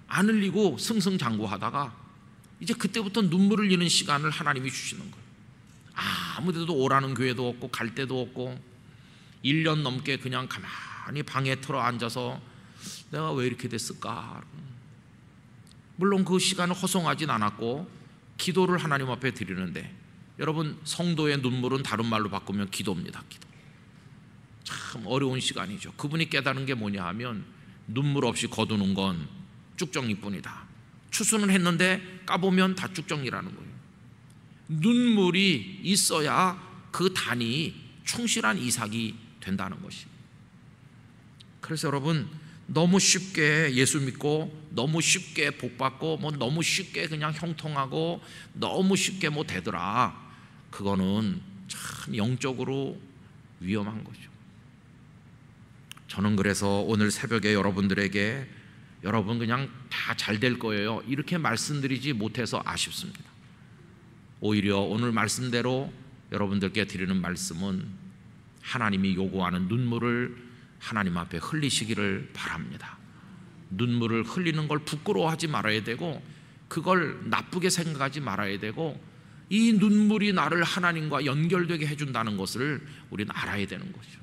안 흘리고 승승장구하다가 이제 그때부터 눈물을 흘리는 시간을 하나님이 주시는 거예요. 아무데도 오라는 교회도 없고 갈 데도 없고 1년 넘게 그냥 가만히 방에 틀어 앉아서 내가 왜 이렇게 됐을까. 물론 그 시간은 허송하진 않았고 기도를 하나님 앞에 드리는데, 여러분, 성도의 눈물은 다른 말로 바꾸면 기도입니다. 기도. 참 어려운 시간이죠. 그분이 깨달은 게 뭐냐 하면 눈물 없이 거두는 건 쭉정이뿐이다. 추수는 했는데 까보면 다 쭉정이라는 거예요. 눈물이 있어야 그 단이 충실한 이삭이 된다는 것입니다. 그래서 여러분, 너무 쉽게 예수 믿고 너무 쉽게 복받고 너무 쉽게 그냥 형통하고 너무 쉽게 되더라, 그거는 참 영적으로 위험한 거죠. 저는 그래서 오늘 새벽에 여러분들에게 여러분 그냥 다 잘 될 거예요 이렇게 말씀드리지 못해서 아쉽습니다. 오히려 오늘 말씀대로 여러분들께 드리는 말씀은 하나님이 요구하는 눈물을 하나님 앞에 흘리시기를 바랍니다. 눈물을 흘리는 걸 부끄러워하지 말아야 되고, 그걸 나쁘게 생각하지 말아야 되고, 이 눈물이 나를 하나님과 연결되게 해준다는 것을 우리는 알아야 되는 거죠.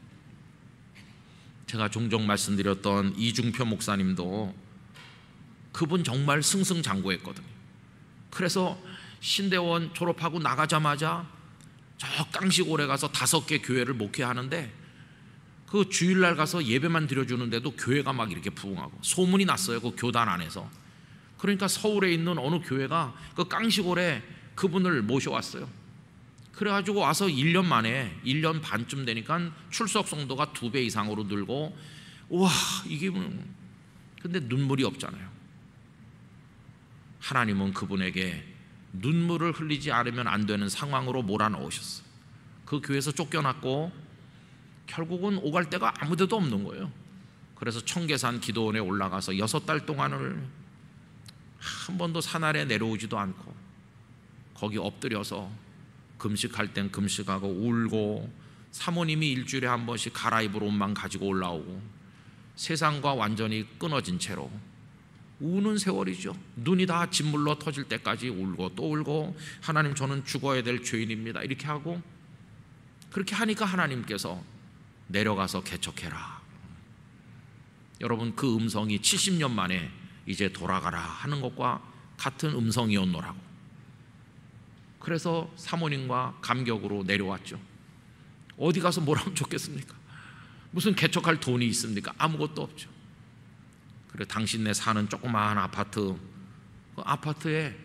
제가 종종 말씀드렸던 이중표 목사님도 그분 정말 승승장구했거든요. 그래서 신대원 졸업하고 나가자마자 저 깡시골에 가서 5개 교회를 목회하는데, 그 주일날 가서 예배만 드려주는데도 교회가 막 이렇게 부흥하고 소문이 났어요, 그 교단 안에서. 그러니까 서울에 있는 어느 교회가 그 깡시골에 그분을 모셔왔어요. 그래가지고 와서 1년 만에 1년 반쯤 되니까 출석 성도가 2배 이상으로 늘고, 우와, 이게 근데 눈물이 없잖아요. 하나님은 그분에게 눈물을 흘리지 않으면 안 되는 상황으로 몰아넣으셨어요. 그 교회에서 쫓겨났고 결국은 오갈 데가 아무 데도 없는 거예요. 그래서 청계산 기도원에 올라가서 6달 동안을 한 번도 산 아래 내려오지도 않고 거기 엎드려서 금식할 땐 금식하고 울고, 사모님이 일주일에 한 번씩 갈아입을 옷만 가지고 올라오고, 세상과 완전히 끊어진 채로 우는 세월이죠. 눈이 다 진물로 터질 때까지 울고 또 울고, 하나님 저는 죽어야 될 죄인입니다 이렇게 하고, 그렇게 하니까 하나님께서 내려가서 개척해라. 여러분, 그 음성이 70년 만에 이제 돌아가라 하는 것과 같은 음성이었노라고. 그래서 사모님과 감격으로 내려왔죠. 어디 가서 뭘 하면 좋겠습니까? 무슨 개척할 돈이 있습니까? 아무것도 없죠. 그래, 당신네 사는 조그마한 아파트, 그 아파트에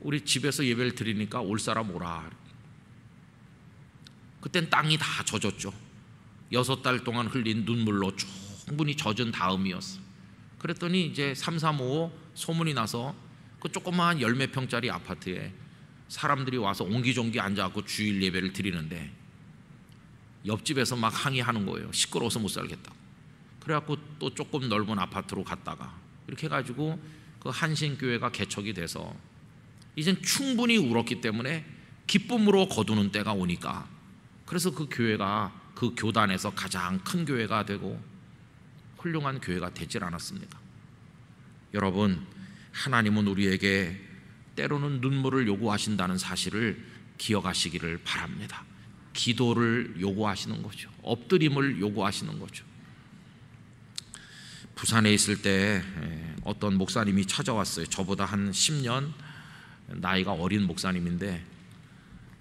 우리 집에서 예배를 드리니까 올 사람 오라. 그땐 땅이 다 젖었죠. 6달 동안 흘린 눈물로 충분히 젖은 다음이었어. 그랬더니 이제 3355 소문이 나서 그 조그마한 10몇 평짜리 아파트에 사람들이 와서 옹기종기 앉아갖고 주일 예배를 드리는데, 옆집에서 막 항의하는 거예요. 시끄러워서 못 살겠다. 그래갖고 또 조금 넓은 아파트로 갔다가 이렇게 해가지고 그 한신교회가 개척이 돼서 이젠 충분히 울었기 때문에 기쁨으로 거두는 때가 오니까, 그래서 그 교회가 그 교단에서 가장 큰 교회가 되고 훌륭한 교회가 되질 않았습니까? 여러분, 하나님은 우리에게 때로는 눈물을 요구하신다는 사실을 기억하시기를 바랍니다. 기도를 요구하시는 거죠. 엎드림을 요구하시는 거죠. 부산에 있을 때 어떤 목사님이 찾아왔어요. 저보다 한 10년 나이가 어린 목사님인데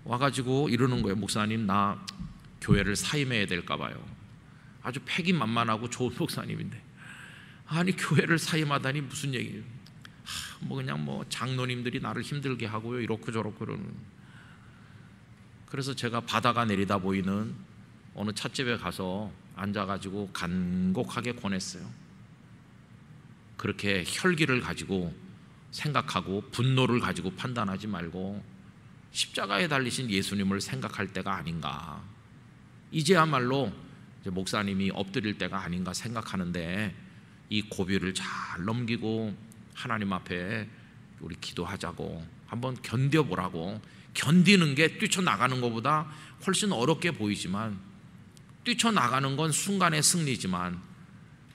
와가지고 이러는 거예요. 목사님, 나 교회를 사임해야 될까 봐요. 아주 패기만만하고 좋은 목사님인데, 아니 교회를 사임하다니 무슨 얘기예요? 그냥 장로님들이 나를 힘들게 하고요, 이렇고 저렇고 그러는. 그래서 제가 바다가 내리다 보이는 어느 찻집에 가서 앉아가지고 간곡하게 권했어요. 그렇게 혈기를 가지고 생각하고 분노를 가지고 판단하지 말고 십자가에 달리신 예수님을 생각할 때가 아닌가, 이제야말로 이제 목사님이 엎드릴 때가 아닌가 생각하는데, 이 고비를 잘 넘기고 하나님 앞에 우리 기도하자고, 한번 견뎌보라고. 견디는 게 뛰쳐나가는 것보다 훨씬 어렵게 보이지만, 뛰쳐나가는 건 순간의 승리지만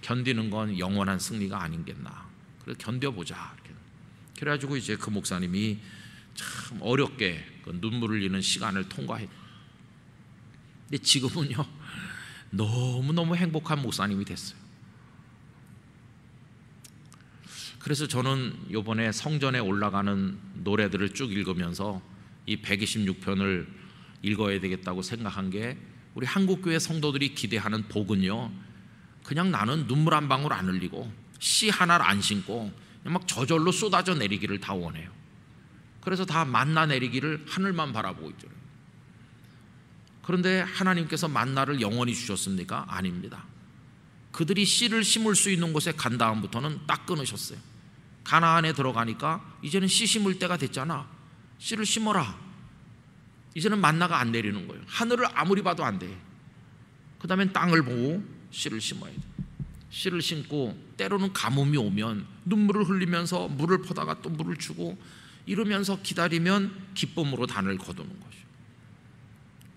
견디는 건 영원한 승리가 아니겠나. 그래서 견뎌보자. 이렇게 그래가지고 이제 그 목사님이 참 어렵게 그 눈물을 흘리는 시간을 통과해. 근데 지금은요 너무너무 행복한 목사님이 됐어요. 그래서 저는 이번에 성전에 올라가는 노래들을 쭉 읽으면서 이 126편을 읽어야 되겠다고 생각한 게, 우리 한국교회 성도들이 기대하는 복은요 그냥 나는 눈물 한 방울 안 흘리고 씨 하나를 안 신고 그냥 막 저절로 쏟아져 내리기를 다 원해요. 그래서 다 만나 내리기를 하늘만 바라보고 있죠. 그런데 하나님께서 만나를 영원히 주셨습니까? 아닙니다. 그들이 씨를 심을 수 있는 곳에 간 다음부터는 딱 끊으셨어요. 가나안에 들어가니까 이제는 씨 심을 때가 됐잖아, 씨를 심어라. 이제는 만나가 안 내리는 거예요. 하늘을 아무리 봐도 안 돼. 그 다음엔 땅을 보고 씨를 심어야 돼. 씨를 심고 때로는 가뭄이 오면 눈물을 흘리면서 물을 퍼다가 또 물을 주고 이러면서 기다리면 기쁨으로 단을 거두는 것이죠.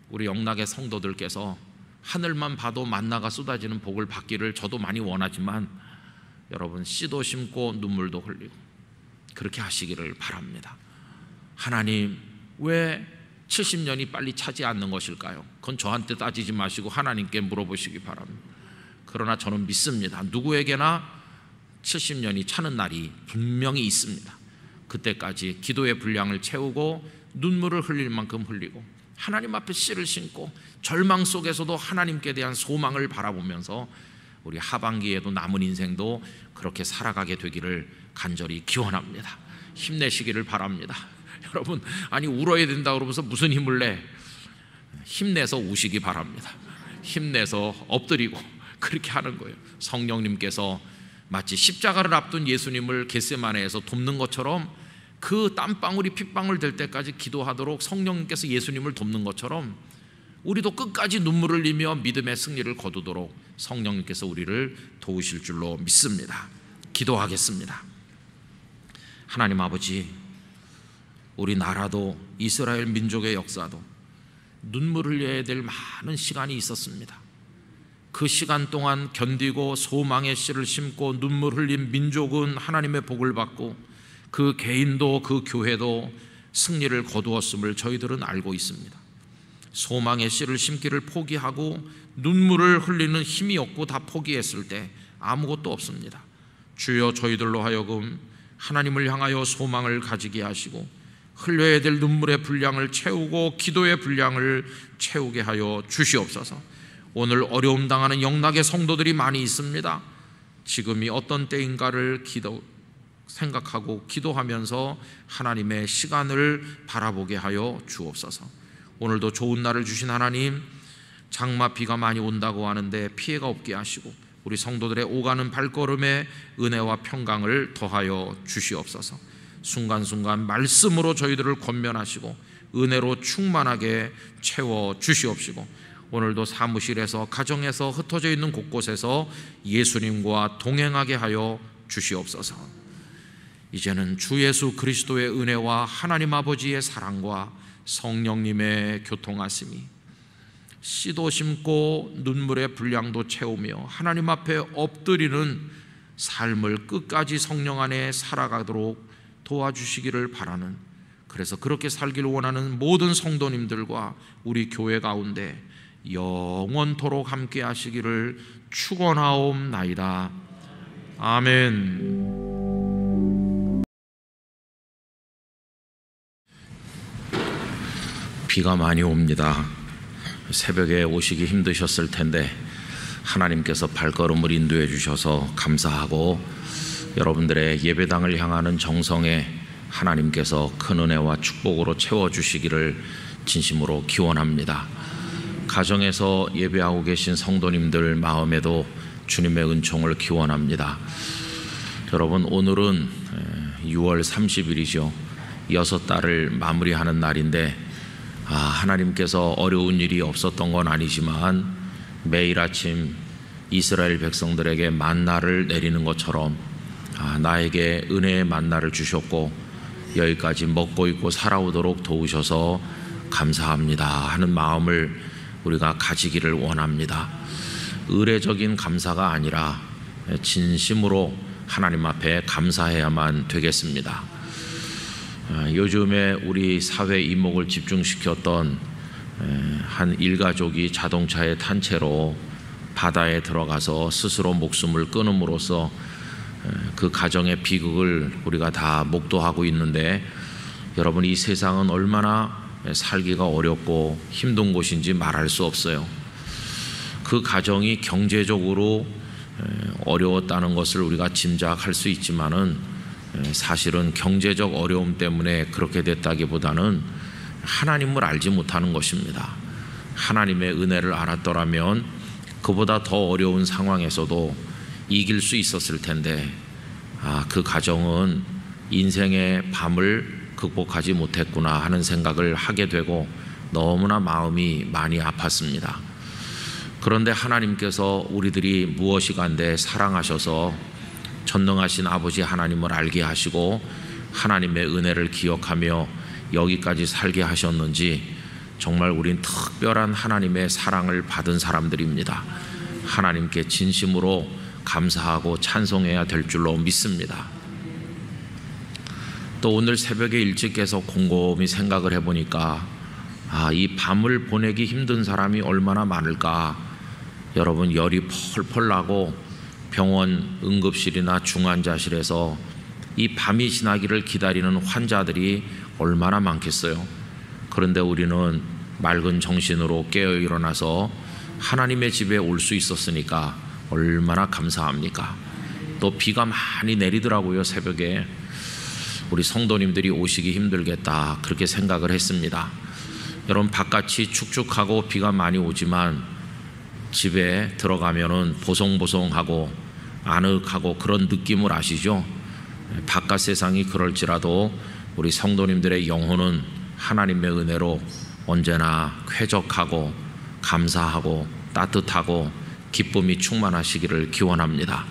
우리 영락의 성도들께서 하늘만 봐도 만나가 쏟아지는 복을 받기를 저도 많이 원하지만, 여러분 씨도 심고 눈물도 흘리고 그렇게 하시기를 바랍니다. 하나님 왜 70년이 빨리 차지 않는 것일까요? 그건 저한테 따지지 마시고 하나님께 물어보시기 바랍니다. 그러나 저는 믿습니다. 누구에게나 70년이 차는 날이 분명히 있습니다. 그때까지 기도의 분량을 채우고 눈물을 흘릴 만큼 흘리고 하나님 앞에 씨를 심고 절망 속에서도 하나님께 대한 소망을 바라보면서 우리 하반기에도 남은 인생도 그렇게 살아가게 되기를 간절히 기원합니다. 힘내시기를 바랍니다. 여러분, 아니 울어야 된다 그러면서 무슨 힘을 내? 힘내서 우시기 바랍니다. 힘내서 엎드리고 그렇게 하는 거예요. 성령님께서 마치 십자가를 앞둔 예수님을 겟세마네에서 돕는 것처럼, 그 땀방울이 핏방울 될 때까지 기도하도록 성령님께서 예수님을 돕는 것처럼 우리도 끝까지 눈물을 흘리며 믿음의 승리를 거두도록 성령님께서 우리를 도우실 줄로 믿습니다. 기도하겠습니다. 하나님 아버지, 우리나라도 이스라엘 민족의 역사도 눈물을 흘려야 될 많은 시간이 있었습니다. 그 시간 동안 견디고 소망의 씨를 심고 눈물 흘린 민족은 하나님의 복을 받고 그 개인도 그 교회도 승리를 거두었음을 저희들은 알고 있습니다. 소망의 씨를 심기를 포기하고 눈물을 흘리는 힘이 없고 다 포기했을 때 아무것도 없습니다. 주여, 저희들로 하여금 하나님을 향하여 소망을 가지게 하시고 흘려야 될 눈물의 분량을 채우고 기도의 분량을 채우게 하여 주시옵소서. 오늘 어려움 당하는 영락의 성도들이 많이 있습니다. 지금이 어떤 때인가를 생각하고 기도하면서 하나님의 시간을 바라보게 하여 주옵소서. 오늘도 좋은 날을 주신 하나님, 장마 비가 많이 온다고 하는데 피해가 없게 하시고 우리 성도들의 오가는 발걸음에 은혜와 평강을 더하여 주시옵소서. 순간순간 말씀으로 저희들을 권면하시고 은혜로 충만하게 채워 주시옵시고, 오늘도 사무실에서 가정에서 흩어져 있는 곳곳에서 예수님과 동행하게 하여 주시옵소서. 이제는 주 예수 그리스도의 은혜와 하나님 아버지의 사랑과 성령님의 교통하심이 씨도 심고 눈물의 분량도 채우며 하나님 앞에 엎드리는 삶을 끝까지 성령 안에 살아가도록 도와주시기를 바라는, 그래서 그렇게 살기를 원하는 모든 성도님들과 우리 교회 가운데 영원토록 함께 하시기를 축원하옵나이다. 아멘. 비가 많이 옵니다. 새벽에 오시기 힘드셨을 텐데 하나님께서 발걸음을 인도해 주셔서 감사하고, 여러분들의 예배당을 향하는 정성에 하나님께서 큰 은혜와 축복으로 채워주시기를 진심으로 기원합니다. 가정에서 예배하고 계신 성도님들 마음에도 주님의 은총을 기원합니다. 여러분, 오늘은 6월 30일이죠. 6달을 마무리하는 날인데, 하나님께서 어려운 일이 없었던 건 아니지만 매일 아침 이스라엘 백성들에게 만나를 내리는 것처럼 나에게 은혜의 만나를 주셨고 여기까지 먹고 입고 살아오도록 도우셔서 감사합니다 하는 마음을 우리가 가지기를 원합니다. 의례적인 감사가 아니라 진심으로 하나님 앞에 감사해야만 되겠습니다. 요즘에 우리 사회 이목을 집중시켰던 한 일가족이 자동차에 탄 채로 바다에 들어가서 스스로 목숨을 끊음으로써 그 가정의 비극을 우리가 다 목도하고 있는데, 여러분, 이 세상은 얼마나 살기가 어렵고 힘든 곳인지 말할 수 없어요. 그 가정이 경제적으로 어려웠다는 것을 우리가 짐작할 수 있지만은, 사실은 경제적 어려움 때문에 그렇게 됐다기보다는 하나님을 알지 못하는 것입니다. 하나님의 은혜를 알았더라면 그보다 더 어려운 상황에서도 이길 수 있었을 텐데, 그 가정은 인생의 밤을 극복하지 못했구나 하는 생각을 하게 되고 너무나 마음이 많이 아팠습니다. 그런데 하나님께서 우리들이 무엇이 간데 사랑하셔서 전능하신 아버지 하나님을 알게 하시고 하나님의 은혜를 기억하며 여기까지 살게 하셨는지, 정말 우린 특별한 하나님의 사랑을 받은 사람들입니다. 하나님께 진심으로 감사하고 찬송해야 될 줄로 믿습니다. 또 오늘 새벽에 일찍 깨서 곰곰이 생각을 해보니까 이 밤을 보내기 힘든 사람이 얼마나 많을까. 여러분, 열이 펄펄 나고 병원 응급실이나 중환자실에서 이 밤이 지나기를 기다리는 환자들이 얼마나 많겠어요. 그런데 우리는 맑은 정신으로 깨어 일어나서 하나님의 집에 올 수 있었으니까 얼마나 감사합니까. 또 비가 많이 내리더라고요. 새벽에 우리 성도님들이 오시기 힘들겠다, 그렇게 생각을 했습니다. 여러분, 바깥이 축축하고 비가 많이 오지만 집에 들어가면은 보송보송하고 아늑하고 그런 느낌을 아시죠? 바깥 세상이 그럴지라도 우리 성도님들의 영혼은 하나님의 은혜로 언제나 쾌적하고 감사하고 따뜻하고 기쁨이 충만하시기를 기원합니다.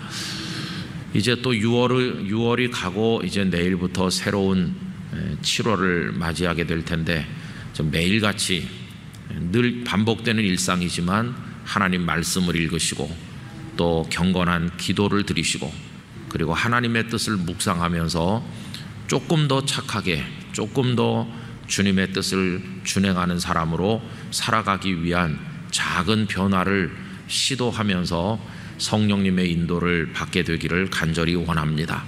이제 또 6월이 가고 이제 내일부터 새로운 7월을 맞이하게 될 텐데, 좀 매일같이 늘 반복되는 일상이지만 하나님 말씀을 읽으시고 또 경건한 기도를 드리시고, 그리고 하나님의 뜻을 묵상하면서 조금 더 착하게, 조금 더 주님의 뜻을 준행하는 사람으로 살아가기 위한 작은 변화를 시도하면서 성령님의 인도를 받게 되기를 간절히 원합니다.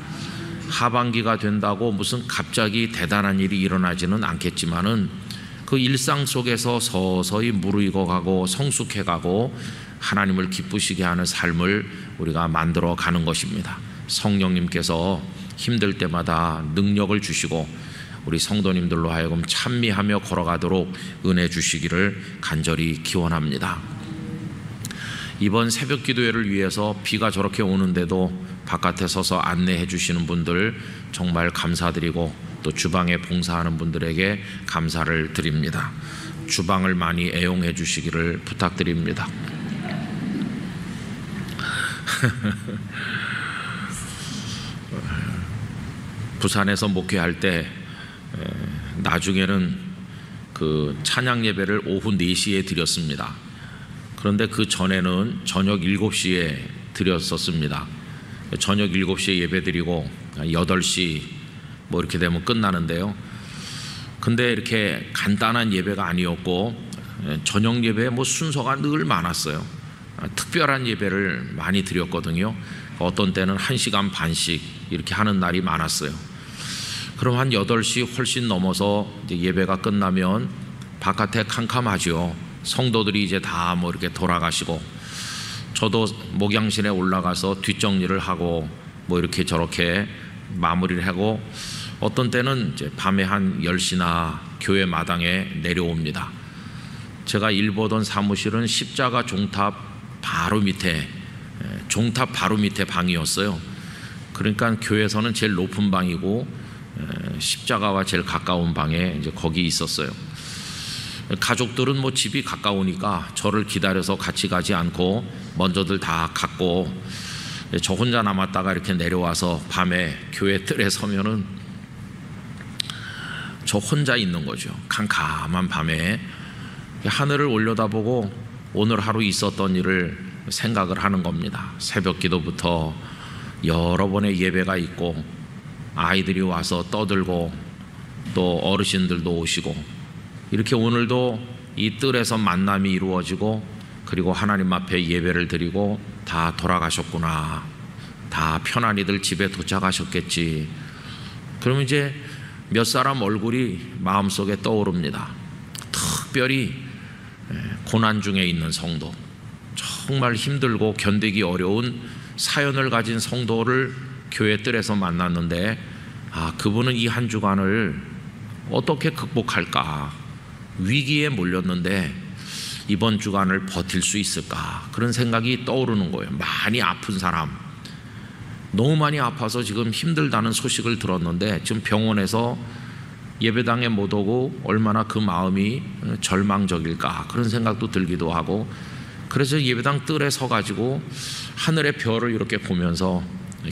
하반기가 된다고 무슨 갑자기 대단한 일이 일어나지는 않겠지만은 그 일상 속에서 서서히 무르익어가고 성숙해가고 하나님을 기쁘시게 하는 삶을 우리가 만들어 가는 것입니다. 성령님께서 힘들 때마다 능력을 주시고 우리 성도님들로 하여금 찬미하며 걸어가도록 은혜 주시기를 간절히 기원합니다. 이번 새벽 기도회를 위해서 비가 저렇게 오는데도 바깥에 서서 안내해 주시는 분들 정말 감사드리고, 또 주방에 봉사하는 분들에게 감사를 드립니다. 주방을 많이 애용해 주시기를 부탁드립니다. 부산에서 목회할 때 나중에는 그 찬양 예배를 오후 4시에 드렸습니다. 그런데 그 전에는 저녁 7시에 드렸었습니다. 저녁 7시에 예배 드리고 8시 뭐 이렇게 되면 끝나는데요. 근데 이렇게 간단한 예배가 아니었고 저녁 예배에 뭐 순서가 늘 많았어요. 특별한 예배를 많이 드렸거든요. 어떤 때는 1시간 반씩 이렇게 하는 날이 많았어요. 그럼 한 8시 훨씬 넘어서 이제 예배가 끝나면 바깥에 캄캄하죠. 성도들이 이제 다 뭐 이렇게 돌아가시고, 저도 목양실에 올라가서 뒷정리를 하고 뭐 이렇게 저렇게 마무리를 하고, 어떤 때는 이제 밤에 한 10시나 교회 마당에 내려옵니다. 제가 일보던 사무실은 십자가 종탑 바로 밑에 방이었어요. 그러니까 교회에서는 제일 높은 방이고 십자가와 제일 가까운 방에 이제 거기 있었어요. 가족들은 뭐 집이 가까우니까 저를 기다려서 같이 가지 않고 먼저들 다 갔고, 저 혼자 남았다가 이렇게 내려와서 밤에 교회 뜰에 서면은 저 혼자 있는 거죠. 캄캄한 밤에 하늘을 올려다보고 오늘 하루 있었던 일을 생각을 하는 겁니다. 새벽 기도부터 여러 번의 예배가 있고 아이들이 와서 떠들고 또 어르신들도 오시고 이렇게 오늘도 이 뜰에서 만남이 이루어지고 그리고 하나님 앞에 예배를 드리고 다 돌아가셨구나. 다 편안히들 집에 도착하셨겠지. 그러면 이제 몇 사람 얼굴이 마음속에 떠오릅니다. 특별히 고난 중에 있는 성도, 정말 힘들고 견디기 어려운 사연을 가진 성도를 교회 뜰에서 만났는데 그분은 이 한 주간을 어떻게 극복할까? 위기에 몰렸는데 이번 주간을 버틸 수 있을까? 그런 생각이 떠오르는 거예요. 많이 아픈 사람, 너무 많이 아파서 지금 힘들다는 소식을 들었는데 지금 병원에서 예배당에 못 오고 얼마나 그 마음이 절망적일까? 그런 생각도 들기도 하고, 그래서 예배당 뜰에 서가지고 하늘의 별을 이렇게 보면서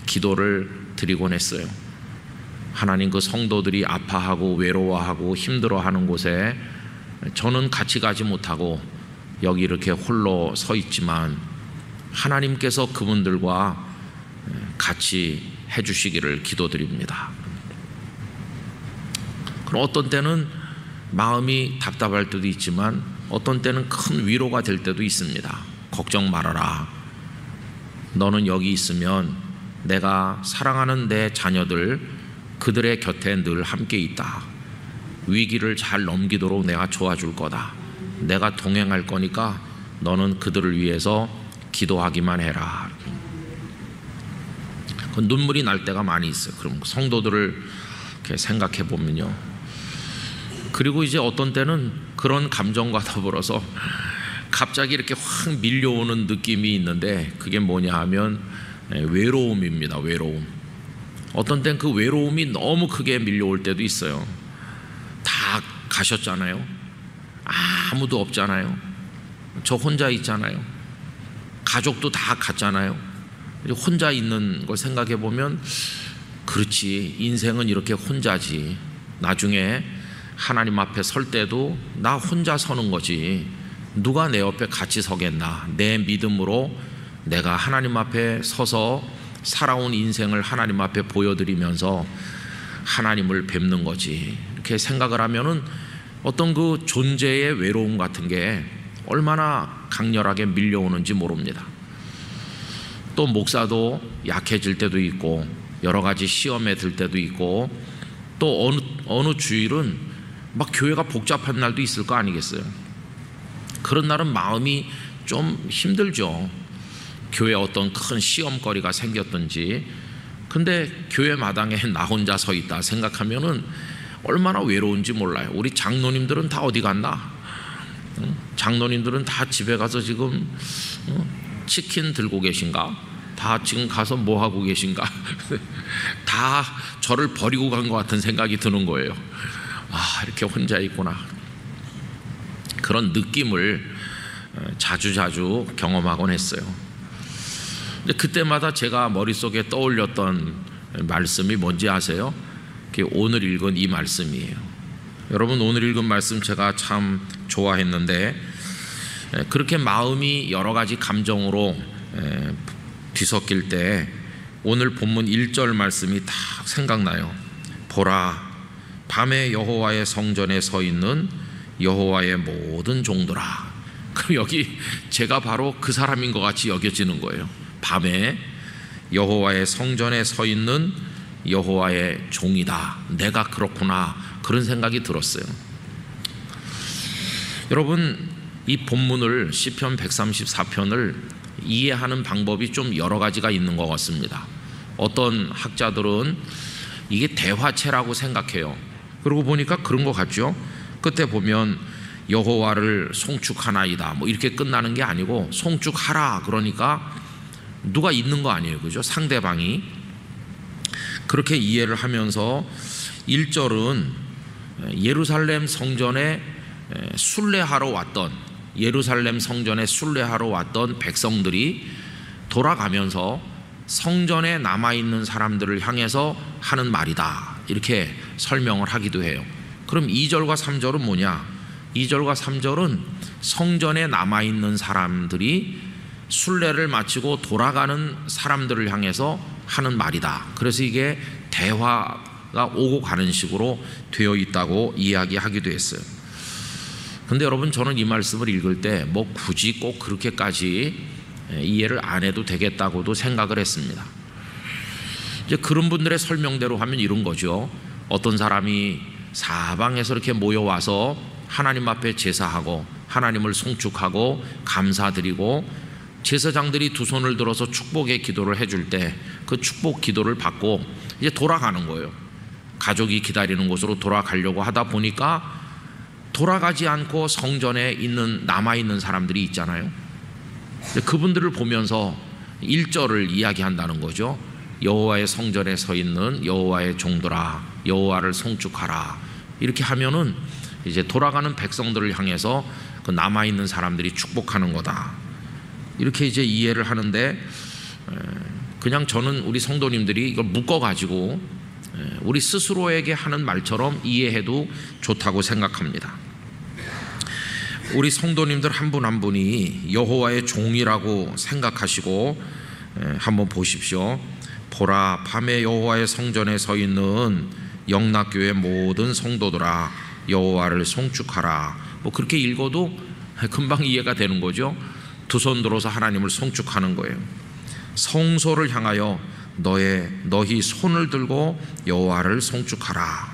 기도를 드리곤 했어요. 하나님, 그 성도들이 아파하고 외로워하고 힘들어하는 곳에 저는 같이 가지 못하고 여기 이렇게 홀로 서 있지만 하나님께서 그분들과 같이 해주시기를 기도드립니다. 그럼 어떤 때는 마음이 답답할 때도 있지만 어떤 때는 큰 위로가 될 때도 있습니다. 걱정 말아라. 너는 여기 있으면 내가 사랑하는 내 자녀들, 그들의 곁에 늘 함께 있다. 위기를 잘 넘기도록 내가 도와줄 거다. 내가 동행할 거니까 너는 그들을 위해서 기도하기만 해라. 눈물이 날 때가 많이 있어요. 그럼 성도들을 이렇게 생각해 보면요. 그리고 이제 어떤 때는 그런 감정과 더불어서 갑자기 이렇게 확 밀려오는 느낌이 있는데 그게 뭐냐 하면 외로움입니다. 외로움. 어떤 때는 그 외로움이 너무 크게 밀려올 때도 있어요. 다 가셨잖아요. 아무도 없잖아요. 저 혼자 있잖아요. 가족도 다 갔잖아요. 혼자 있는 걸 생각해 보면 그렇지, 인생은 이렇게 혼자지. 나중에 하나님 앞에 설 때도 나 혼자 서는 거지. 누가 내 옆에 같이 서겠나. 내 믿음으로 내가 하나님 앞에 서서 살아온 인생을 하나님 앞에 보여드리면서 하나님을 뵙는 거지. 이렇게 생각을 하면은 어떤 그 존재의 외로움 같은 게 얼마나 강렬하게 밀려오는지 모릅니다. 또 목사도 약해질 때도 있고 여러 가지 시험에 들 때도 있고 또 어느 주일은 막 교회가 복잡한 날도 있을 거 아니겠어요. 그런 날은 마음이 좀 힘들죠. 교회에 어떤 큰 시험거리가 생겼든지. 근데 교회 마당에 나 혼자 서 있다 생각하면은 얼마나 외로운지 몰라요. 우리 장로님들은 다 어디 갔나? 장로님들은 다 집에 가서 지금 치킨 들고 계신가? 다 지금 가서 뭐 하고 계신가? 다 저를 버리고 간 것 같은 생각이 드는 거예요. 이렇게 혼자 있구나. 그런 느낌을 자주자주 경험하곤 했어요. 근데 그때마다 제가 머릿속에 떠올렸던 말씀이 뭔지 아세요? 오늘 읽은 이 말씀이에요. 여러분, 오늘 읽은 말씀 제가 참 좋아했는데 그렇게 마음이 여러 가지 감정으로 뒤섞일 때 오늘 본문 1절 말씀이 다 생각나요. 보라, 밤에 여호와의 성전에 서 있는 여호와의 모든 종들아. 그럼 여기 제가 바로 그 사람인 것 같이 여겨지는 거예요. 밤에 여호와의 성전에 서 있는 여호와의 종이다. 내가 그렇구나. 그런 생각이 들었어요. 여러분, 이 본문을 시편 134편을 이해하는 방법이 좀 여러 가지가 있는 것 같습니다. 어떤 학자들은 이게 대화체라고 생각해요. 그러고 보니까 그런 것 같죠. 끝에 보면 여호와를 송축하나이다 뭐 이렇게 끝나는 게 아니고 송축하라, 그러니까 누가 있는 거 아니에요. 그죠? 상대방이. 그렇게 이해를 하면서 1절은 예루살렘 성전에 순례하러 왔던, 예루살렘 성전에 순례하러 왔던 백성들이 돌아가면서 성전에 남아있는 사람들을 향해서 하는 말이다, 이렇게 설명을 하기도 해요. 그럼 2절과 3절은 뭐냐? 2절과 3절은 성전에 남아있는 사람들이 순례를 마치고 돌아가는 사람들을 향해서 하는 말이다. 그래서 이게 대화 하나가 오고 가는 식으로 되어 있다고 이야기하기도 했어요. 근데 여러분, 저는 이 말씀을 읽을 때 뭐 굳이 꼭 그렇게까지 이해를 안 해도 되겠다고도 생각을 했습니다. 이제 그런 분들의 설명대로 하면 이런 거죠. 어떤 사람이 사방에서 이렇게 모여와서 하나님 앞에 제사하고 하나님을 송축하고 감사드리고 제사장들이 두 손을 들어서 축복의 기도를 해줄 때 그 축복 기도를 받고 이제 돌아가는 거예요. 가족이 기다리는 곳으로 돌아가려고 하다 보니까 돌아가지 않고 성전에 있는 남아있는 사람들이 있잖아요. 그분들을 보면서 1절을 이야기한다는 거죠. 여호와의 성전에 서 있는 여호와의 종들아, 여호와를 송축하라. 이렇게 하면은 이제 돌아가는 백성들을 향해서 그 남아있는 사람들이 축복하는 거다. 이렇게 이제 이해를 하는데, 그냥 저는 우리 성도님들이 이걸 묶어가지고 우리 스스로에게 하는 말처럼 이해해도 좋다고 생각합니다. 우리 성도님들 한 분 한 분이 여호와의 종이라고 생각하시고 한번 보십시오. 보라, 밤에 여호와의 성전에 서 있는 영락교회 모든 성도들아, 여호와를 송축하라. 뭐 그렇게 읽어도 금방 이해가 되는 거죠. 두 손 들어서 하나님을 송축하는 거예요. 성소를 향하여 너희 손을 들고 여호와를 송축하라.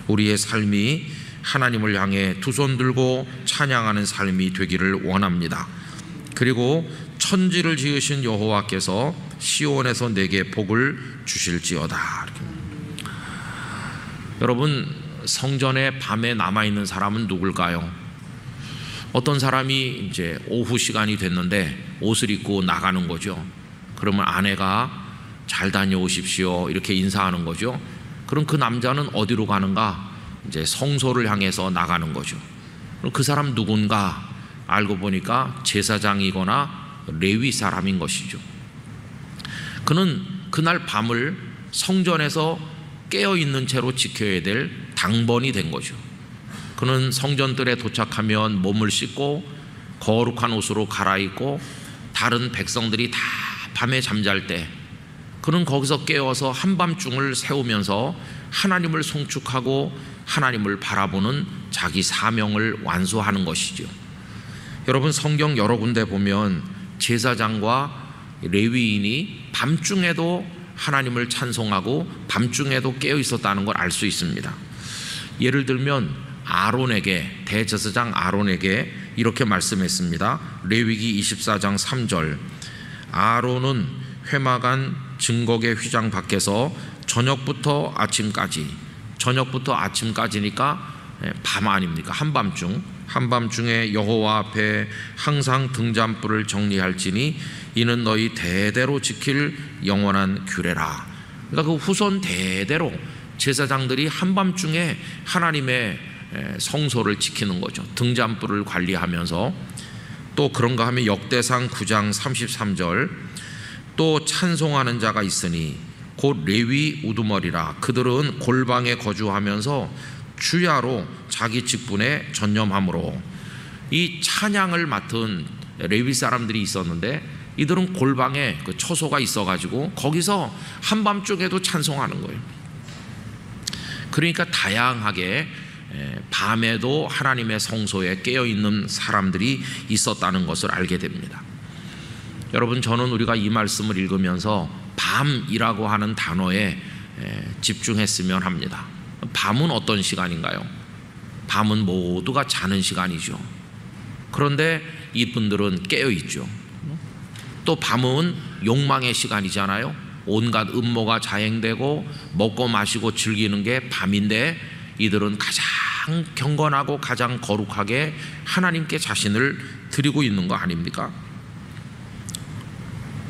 우리의 삶이 하나님을 향해 두 손 들고 찬양하는 삶이 되기를 원합니다. 그리고 천지를 지으신 여호와께서 시온에서 내게 복을 주실지어다. 여러분, 성전에 밤에 남아있는 사람은 누굴까요? 어떤 사람이 이제 오후 시간이 됐는데 옷을 입고 나가는 거죠. 그러면 아내가 잘 다녀오십시오 이렇게 인사하는 거죠. 그럼 그 남자는 어디로 가는가? 이제 성소를 향해서 나가는 거죠. 그럼 그 사람 누군가? 알고 보니까 제사장이거나 레위 사람인 것이죠. 그는 그날 밤을 성전에서 깨어있는 채로 지켜야 될 당번이 된 거죠. 그는 성전들에 도착하면 몸을 씻고 거룩한 옷으로 갈아입고 다른 백성들이 다 밤에 잠잘 때 그는 거기서 깨어서 한밤중을 새우면서 하나님을 송축하고 하나님을 바라보는 자기 사명을 완수하는 것이죠. 여러분, 성경 여러 군데 보면 제사장과 레위인이 밤중에도 하나님을 찬송하고 밤중에도 깨어 있었다는 걸 알 수 있습니다. 예를 들면 아론에게, 대제사장 아론에게 이렇게 말씀했습니다. 레위기 24장 3절, 아론은 회막안 증거계 휘장 밖에서 저녁부터 아침까지니까 밤 아닙니까? 한밤중에 여호와 앞에 항상 등잔불을 정리할지니 이는 너희 대대로 지킬 영원한 규례라. 그러니까 그 후손 대대로 제사장들이 한밤중에 하나님의 성소를 지키는 거죠. 등잔불을 관리하면서. 또 그런가 하면 역대상 9장 33절, 또 찬송하는 자가 있으니 곧 레위 우두머리라. 그들은 골방에 거주하면서 주야로 자기 직분에 전념함으로. 이 찬양을 맡은 레위 사람들이 있었는데 이들은 골방에 그 처소가 있어가지고 거기서 한밤중에도 찬송하는 거예요. 그러니까 다양하게 밤에도 하나님의 성소에 깨어있는 사람들이 있었다는 것을 알게 됩니다. 여러분, 저는 우리가 이 말씀을 읽으면서 밤이라고 하는 단어에 집중했으면 합니다. 밤은 어떤 시간인가요? 밤은 모두가 자는 시간이죠. 그런데 이분들은 깨어있죠. 또 밤은 욕망의 시간이잖아요. 온갖 음모가 자행되고 먹고 마시고 즐기는 게 밤인데 이들은 가장 경건하고 가장 거룩하게 하나님께 자신을 드리고 있는 거 아닙니까?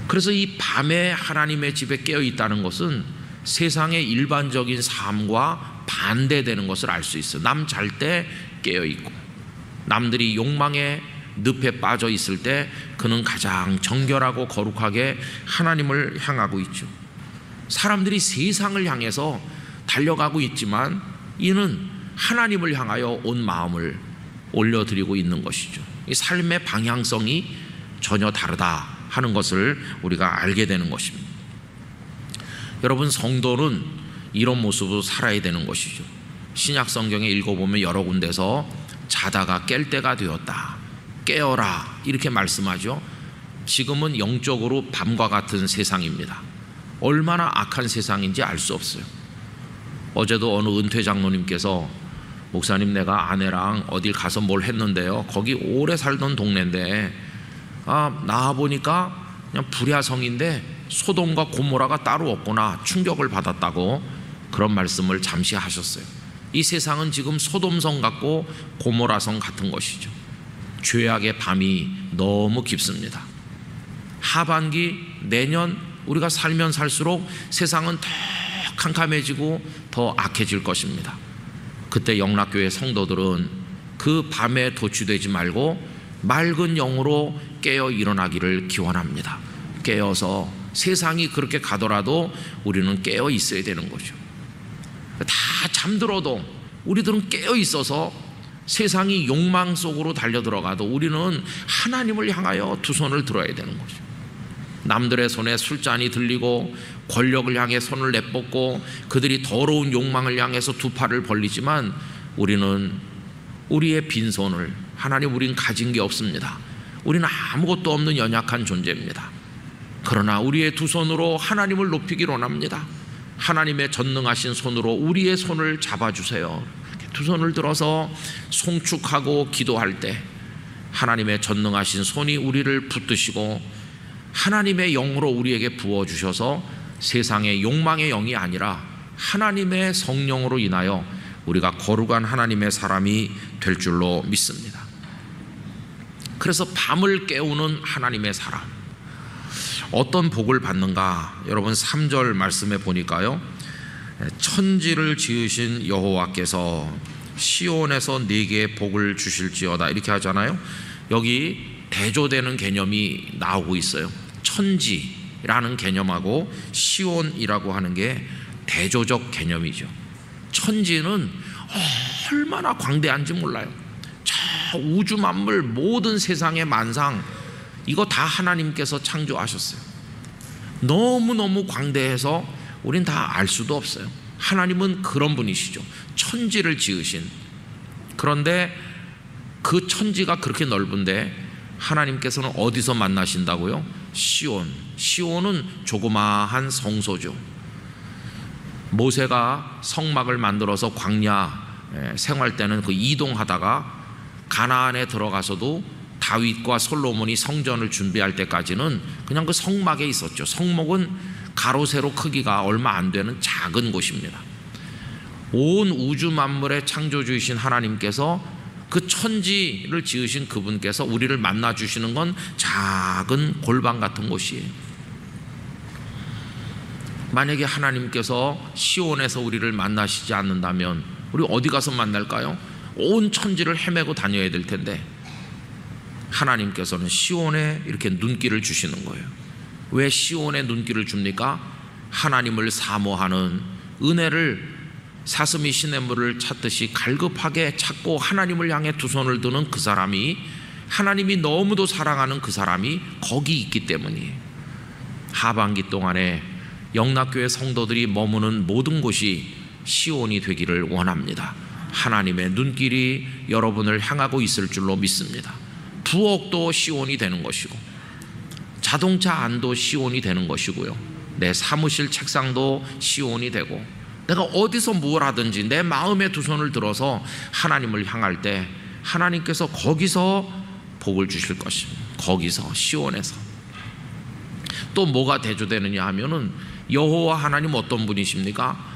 그래서 이 밤에 하나님의 집에 깨어 있다는 것은 세상의 일반적인 삶과 반대되는 것을 알 수 있어요. 남 잘 때 깨어 있고 남들이 욕망의 늪에 빠져 있을 때 그는 가장 정결하고 거룩하게 하나님을 향하고 있죠. 사람들이 세상을 향해서 달려가고 있지만 이는 하나님을 향하여 온 마음을 올려드리고 있는 것이죠. 이 삶의 방향성이 전혀 다르다 하는 것을 우리가 알게 되는 것입니다. 여러분, 성도는 이런 모습으로 살아야 되는 것이죠. 신약 성경에 읽어보면 여러 군데서 자다가 깰 때가 되었다, 깨어라 이렇게 말씀하죠. 지금은 영적으로 밤과 같은 세상입니다. 얼마나 악한 세상인지 알 수 없어요. 어제도 어느 은퇴 장로님께서 목사님, 내가 아내랑 어딜 가서 뭘 했는데요, 거기 오래 살던 동네인데 나와보니까 그냥 불야성인데 소돔과 고모라가 따로 없구나, 충격을 받았다고 그런 말씀을 잠시 하셨어요. 이 세상은 지금 소돔성 같고 고모라성 같은 것이죠. 죄악의 밤이 너무 깊습니다. 하반기 내년 우리가 살면 살수록 세상은 더 캄캄해지고 더 악해질 것입니다. 그때 영락교회 성도들은 그 밤에 도취되지 말고 맑은 영으로 깨어 일어나기를 기원합니다. 깨어서 세상이 그렇게 가더라도 우리는 깨어 있어야 되는 거죠. 다 잠들어도 우리들은 깨어 있어서 세상이 욕망 속으로 달려들어가도 우리는 하나님을 향하여 두 손을 들어야 되는 거죠. 남들의 손에 술잔이 들리고 권력을 향해 손을 내뻗고 그들이 더러운 욕망을 향해서 두 팔을 벌리지만 우리는 우리의 빈손을, 하나님, 우린 가진 게 없습니다. 우리는 아무것도 없는 연약한 존재입니다. 그러나 우리의 두 손으로 하나님을 높이기를 원합니다. 하나님의 전능하신 손으로 우리의 손을 잡아주세요. 두 손을 들어서 송축하고 기도할 때 하나님의 전능하신 손이 우리를 붙드시고 하나님의 영으로 우리에게 부어주셔서 세상의 욕망의 영이 아니라 하나님의 성령으로 인하여 우리가 거룩한 하나님의 사람이 될 줄로 믿습니다. 그래서 밤을 깨우는 하나님의 사람, 어떤 복을 받는가? 여러분 3절 말씀에 보니까요, 천지를 지으신 여호와께서 시온에서 네게 복을 주실지어다 이렇게 하잖아요. 여기 대조되는 개념이 나오고 있어요. 천지라는 개념하고 시온이라고 하는 게 대조적 개념이죠. 천지는 얼마나 광대한지 몰라요. 저 우주 만물 모든 세상의 만상, 이거 다 하나님께서 창조하셨어요. 너무너무 광대해서 우린 다 알 수도 없어요. 하나님은 그런 분이시죠. 천지를 지으신. 그런데 그 천지가 그렇게 넓은데 하나님께서는 어디서 만나신다고요? 시온. 시온은 조그마한 성소죠. 모세가 성막을 만들어서 광야 생활 때는 그 이동하다가 가나안에 들어가서도 다윗과 솔로몬이 성전을 준비할 때까지는 그냥 그 성막에 있었죠. 성막은 가로 세로 크기가 얼마 안 되는 작은 곳입니다. 온 우주 만물의 창조주이신 하나님께서 그 천지를 지으신 그분께서 우리를 만나 주시는 건 작은 골방 같은 곳이에요. 만약에 하나님께서 시온에서 우리를 만나시지 않는다면 우리 어디 가서 만날까요? 온 천지를 헤매고 다녀야 될 텐데 하나님께서는 시온에 이렇게 눈길을 주시는 거예요. 왜 시온에 눈길을 줍니까? 하나님을 사모하는, 은혜를 사슴이 시냇물을 찾듯이 갈급하게 찾고 하나님을 향해 두 손을 드는 그 사람이, 하나님이 너무도 사랑하는 그 사람이 거기 있기 때문이에요. 하반기 동안에 영락교회 성도들이 머무는 모든 곳이 시온이 되기를 원합니다. 하나님의 눈길이 여러분을 향하고 있을 줄로 믿습니다. 부엌도 시온이 되는 것이고 자동차 안도 시온이 되는 것이고요, 내 사무실 책상도 시온이 되고, 내가 어디서 뭘 하든지 내 마음에 두 손을 들어서 하나님을 향할 때 하나님께서 거기서 복을 주실 것입니다. 거기서, 시온에서. 또 뭐가 대조되느냐 하면은 여호와 하나님 어떤 분이십니까?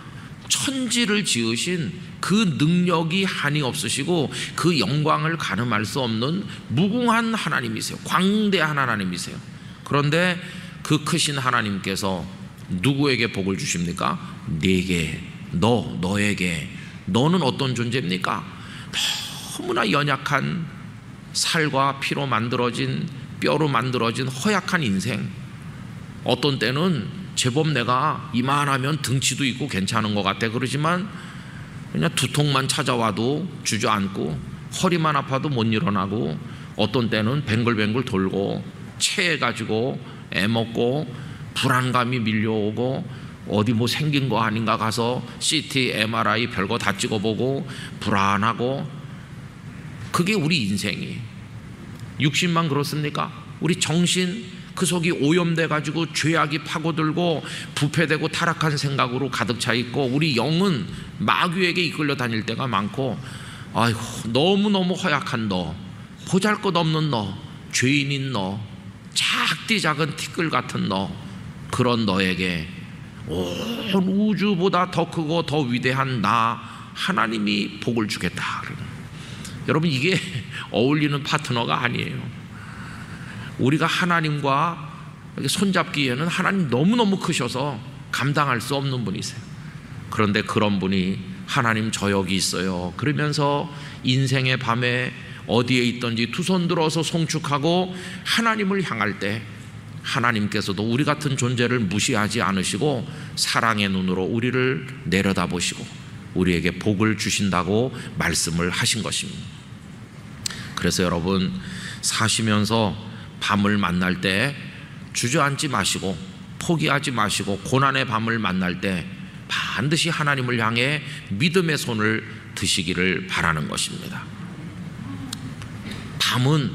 천지를 지으신 그 능력이 한이 없으시고 그 영광을 가늠할 수 없는 무궁한 하나님이세요. 광대한 하나님이세요. 그런데 그 크신 하나님께서 누구에게 복을 주십니까? 네게, 너에게. 너는 어떤 존재입니까? 너무나 연약한 살과 피로 만들어진, 뼈로 만들어진 허약한 인생. 어떤 때는 제법 내가 이만하면 등치도 있고 괜찮은 것 같아. 그러지만 그냥 두통만 찾아와도 주저앉고 허리만 아파도 못 일어나고, 어떤 때는 뱅글뱅글 돌고 체해가지고 애먹고 불안감이 밀려오고 어디 뭐 생긴 거 아닌가 가서 CT, MRI 별거 다 찍어보고 불안하고, 그게 우리 인생이. 육신만 그렇습니까? 우리 정신, 그 속이 오염돼 가지고 죄악이 파고들고 부패되고 타락한 생각으로 가득 차 있고, 우리 영은 마귀에게 이끌려 다닐 때가 많고, 아이고 너무너무 허약한 너, 보잘것없는 너, 죄인인 너, 작디 작은 티끌 같은 너, 그런 너에게 온 우주보다 더 크고 더 위대한 나 하나님이 복을 주겠다. 여러분, 이게 어울리는 파트너가 아니에요. 우리가 하나님과 손잡기에는 하나님 너무너무 크셔서 감당할 수 없는 분이세요. 그런데 그런 분이 하나님 저 여기 있어요 그러면서 인생의 밤에 어디에 있든지 두 손 들어서 송축하고 하나님을 향할 때, 하나님께서도 우리 같은 존재를 무시하지 않으시고 사랑의 눈으로 우리를 내려다보시고 우리에게 복을 주신다고 말씀을 하신 것입니다. 그래서 여러분, 사시면서 밤을 만날 때 주저앉지 마시고 포기하지 마시고, 고난의 밤을 만날 때 반드시 하나님을 향해 믿음의 손을 드시기를 바라는 것입니다. 밤은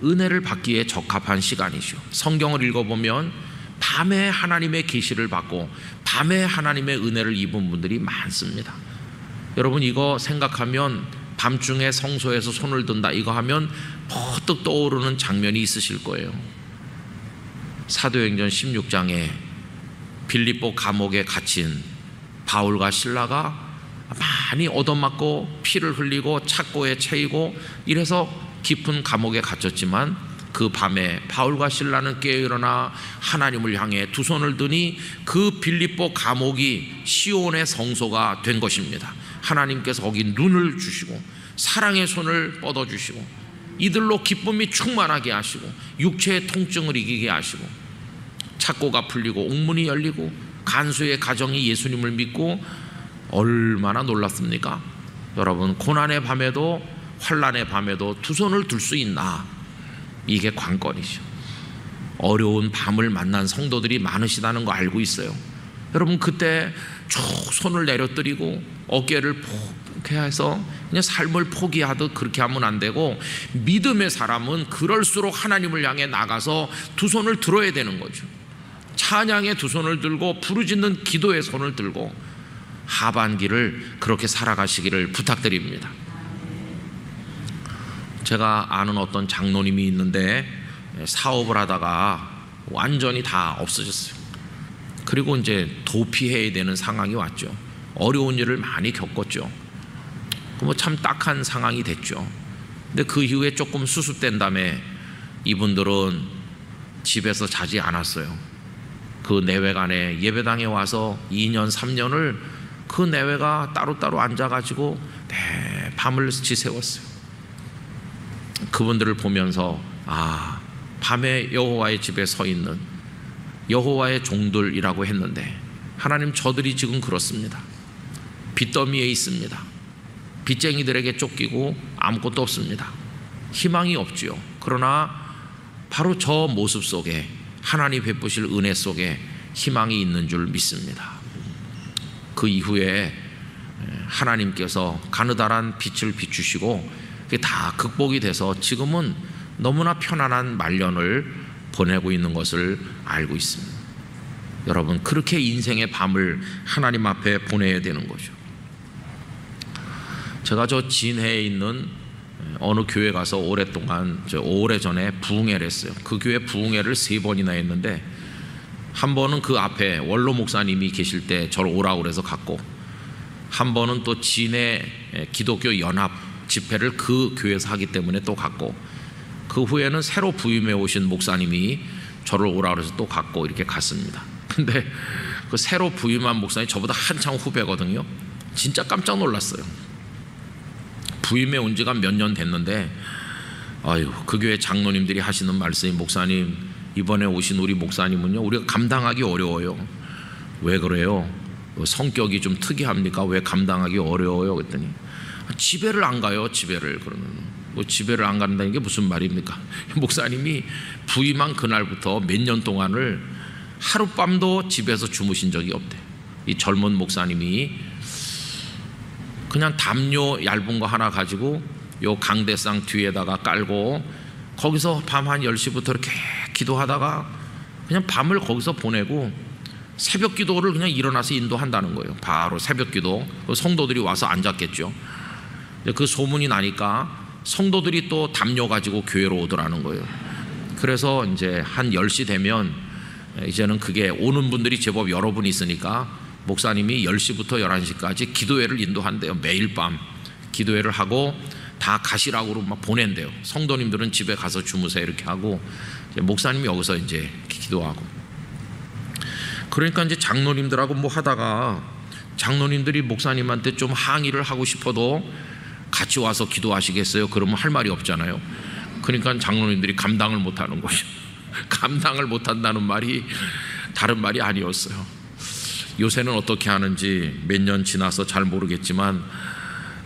은혜를 받기에 적합한 시간이죠. 성경을 읽어보면 밤에 하나님의 계시를 받고 밤에 하나님의 은혜를 입은 분들이 많습니다. 여러분, 이거 생각하면 밤중에 성소에서 손을 든다 이거 하면 퍼뜩 떠오르는 장면이 있으실 거예요. 사도행전 16장에 빌립보 감옥에 갇힌 바울과 실라가 많이 얻어맞고 피를 흘리고 착고에 채이고 이래서 깊은 감옥에 갇혔지만, 그 밤에 바울과 실라는 깨어일어나 하나님을 향해 두 손을 드니 그 빌립보 감옥이 시온의 성소가 된 것입니다. 하나님께서 거기 눈을 주시고 사랑의 손을 뻗어주시고 이들로 기쁨이 충만하게 하시고 육체의 통증을 이기게 하시고 착고가 풀리고 옥문이 열리고 간수의 가정이 예수님을 믿고, 얼마나 놀랐습니까? 여러분, 고난의 밤에도 환난의 밤에도 두 손을 들 수 있나? 이게 관건이죠. 어려운 밤을 만난 성도들이 많으시다는 거 알고 있어요. 여러분, 그때 쭉 손을 내려드리고 어깨를 포게 해서 그냥 삶을 포기하듯 그렇게 하면 안 되고, 믿음의 사람은 그럴수록 하나님을 향해 나가서 두 손을 들어야 되는 거죠. 찬양의 두 손을 들고 부르짖는 기도의 손을 들고 하반기를 그렇게 살아가시기를 부탁드립니다. 제가 아는 어떤 장로님이 있는데 사업을 하다가 완전히 다 없어졌어요. 그리고 이제 도피해야 되는 상황이 왔죠. 어려운 일을 많이 겪었죠. 뭐 참 딱한 상황이 됐죠. 근데 그 이후에 조금 수습된 다음에 이분들은 집에서 자지 않았어요. 그 내외간에 예배당에 와서 2년 3년을 그 내외가 따로따로 앉아가지고 밤을 지새웠어요. 그분들을 보면서 밤에 여호와의 집에 서 있는 여호와의 종들이라고 했는데, 하나님, 저들이 지금 그렇습니다. 빚더미에 있습니다. 빚쟁이들에게 쫓기고 아무것도 없습니다. 희망이 없지요. 그러나 바로 저 모습 속에 하나님 베푸실 은혜 속에 희망이 있는 줄 믿습니다. 그 이후에 하나님께서 가느다란 빛을 비추시고 그게 다 극복이 돼서 지금은 너무나 편안한 말년을 보내고 있는 것을 알고 있습니다. 여러분, 그렇게 인생의 밤을 하나님 앞에 보내야 되는 거죠. 제가 저 진해에 있는 어느 교회 가서 오랫동안, 오래전에 부흥회를 했어요. 그 교회 부흥회를 3번이나 했는데, 한 번은 그 앞에 원로 목사님이 계실 때 저를 오라고 그래서 갔고, 한 번은 또 진해 기독교 연합 집회를 그 교회에서 하기 때문에 또 갔고, 그 후에는 새로 부임해 오신 목사님이 저를 오라고 그래서 또 갔고, 이렇게 갔습니다. 근데 그 새로 부임한 목사님이 저보다 한참 후배거든요. 진짜 깜짝 놀랐어요. 부임해 온 지가 몇 년 됐는데, 그 교회 장로님들이 하시는 말씀이, 목사님, 이번에 오신 우리 목사님은요, 우리가 감당하기 어려워요. 왜 그래요? 성격이 좀 특이합니까? 왜 감당하기 어려워요? 그랬더니 집회를 안 가요. 집회를. 그러면 집회를 안 간다는 게 무슨 말입니까? 목사님이 부임한 그날부터 몇 년 동안을 하룻밤도 집에서 주무신 적이 없대. 이 젊은 목사님이 그냥 담요 얇은 거 하나 가지고 요 강대상 뒤에다가 깔고 거기서 밤 한 10시부터 이렇게 기도하다가 그냥 밤을 거기서 보내고 새벽 기도를 그냥 일어나서 인도한다는 거예요. 바로 새벽 기도. 성도들이 와서 앉았겠죠. 그 소문이 나니까 성도들이 또 담요 가지고 교회로 오더라는 거예요. 그래서 이제 한 10시 되면 이제는 그게 오는 분들이 제법 여러 분 있으니까 목사님이 10시부터 11시까지 기도회를 인도한대요. 매일 밤 기도회를 하고 다 가시라고 막 보낸대요. 성도님들은 집에 가서 주무세요 이렇게 하고 목사님이 여기서 이제 기도하고. 그러니까 이제 장로님들하고 뭐 하다가 장로님들이 목사님한테 좀 항의를 하고 싶어도 같이 와서 기도하시겠어요? 그러면 할 말이 없잖아요. 그러니까 장로님들이 감당을 못하는 거죠. 감당을 못한다는 말이 다른 말이 아니었어요. 요새는 어떻게 하는지 몇 년 지나서 잘 모르겠지만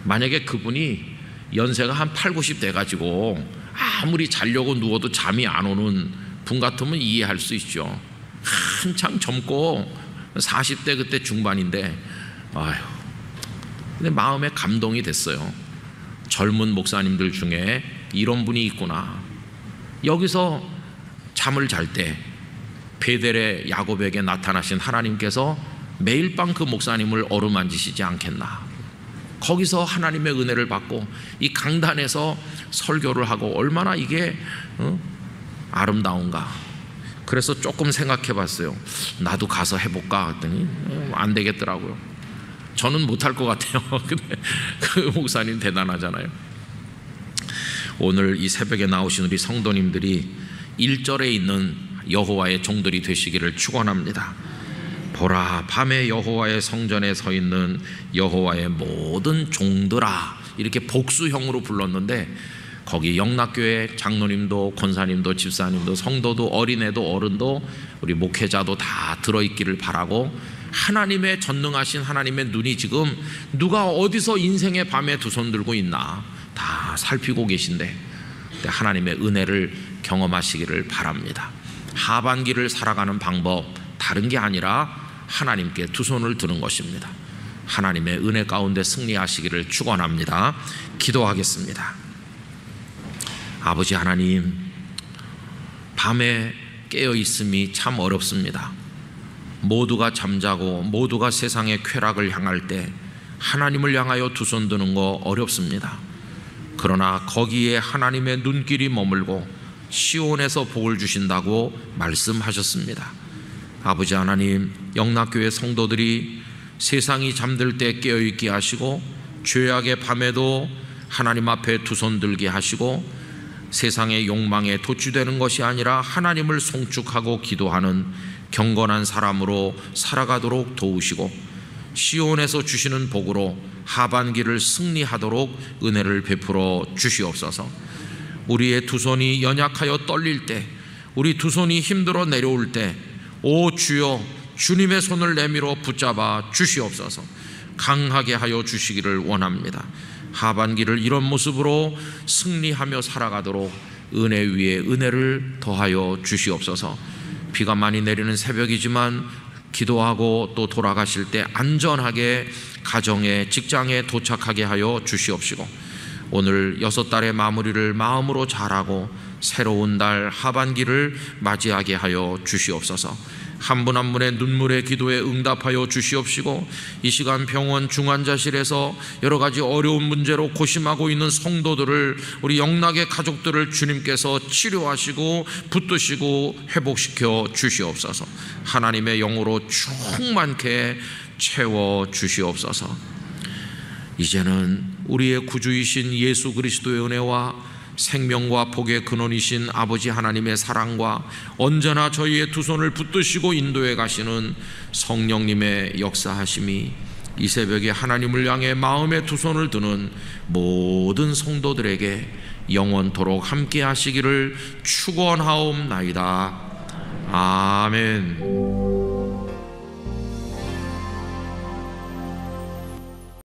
만약에 그분이 연세가 한 8, 90 돼가지고 아무리 자려고 누워도 잠이 안 오는 분 같으면 이해할 수 있죠. 한참 젊고 40대 그때 중반인데 아휴, 근데 마음에 감동이 됐어요. 젊은 목사님들 중에 이런 분이 있구나. 여기서 잠을 잘 때 베델의 야곱에게 나타나신 하나님께서 매일 밤 그 목사님을 어루만지시지 않겠나. 거기서 하나님의 은혜를 받고 이 강단에서 설교를 하고 얼마나 이게 아름다운가. 그래서 조금 생각해 봤어요. 나도 가서 해볼까 했더니 안 되겠더라고요. 저는 못할 것 같아요. 근데 그 목사님 대단하잖아요. 오늘 이 새벽에 나오신 우리 성도님들이 1절에 있는 여호와의 종들이 되시기를 축원합니다. 보라, 밤에 여호와의 성전에 서 있는 여호와의 모든 종들아, 이렇게 복수형으로 불렀는데 거기 영락교회 장로님도 권사님도 집사님도 성도도 어린애도 어른도 우리 목회자도 다 들어있기를 바라고, 하나님의 전능하신 하나님의 눈이 지금 누가 어디서 인생의 밤에 두 손 들고 있나 다 살피고 계신데 하나님의 은혜를 경험하시기를 바랍니다. 하반기를 살아가는 방법 다른 게 아니라 하나님께 두 손을 드는 것입니다. 하나님의 은혜 가운데 승리하시기를 축원합니다. 기도하겠습니다. 아버지 하나님, 밤에 깨어있음이 참 어렵습니다. 모두가 잠자고 모두가 세상의 쾌락을 향할 때 하나님을 향하여 두 손 드는 거 어렵습니다. 그러나 거기에 하나님의 눈길이 머물고 시온에서 복을 주신다고 말씀하셨습니다. 아버지 하나님, 영락교회 성도들이 세상이 잠들 때 깨어있게 하시고 죄악의 밤에도 하나님 앞에 두 손 들게 하시고 세상의 욕망에 도취되는 것이 아니라 하나님을 송축하고 기도하는 경건한 사람으로 살아가도록 도우시고 시온에서 주시는 복으로 하반기를 승리하도록 은혜를 베풀어 주시옵소서. 우리의 두 손이 연약하여 떨릴 때, 우리 두 손이 힘들어 내려올 때, 오 주여, 주님의 손을 내밀어 붙잡아 주시옵소서. 강하게 하여 주시기를 원합니다. 하반기를 이런 모습으로 승리하며 살아가도록 은혜 위에 은혜를 더하여 주시옵소서. 비가 많이 내리는 새벽이지만 기도하고 또 돌아가실 때 안전하게 가정에 직장에 도착하게 하여 주시옵시고, 오늘 6달의 마무리를 마음으로 잘하고 새로운 달 하반기를 맞이하게 하여 주시옵소서. 한 분 한 분의 눈물의 기도에 응답하여 주시옵시고, 이 시간 병원 중환자실에서 여러 가지 어려운 문제로 고심하고 있는 성도들을, 우리 영락의 가족들을 주님께서 치료하시고 붙드시고 회복시켜 주시옵소서. 하나님의 영으로 충만케 채워 주시옵소서. 이제는 우리의 구주이신 예수 그리스도의 은혜와 생명과 복의 근원이신 아버지 하나님의 사랑과 언제나 저희의 두 손을 붙드시고 인도해 가시는 성령님의 역사하심이 이 새벽에 하나님을 향해 마음의 두 손을 드는 모든 성도들에게 영원토록 함께 하시기를 축원하옵나이다. 아멘.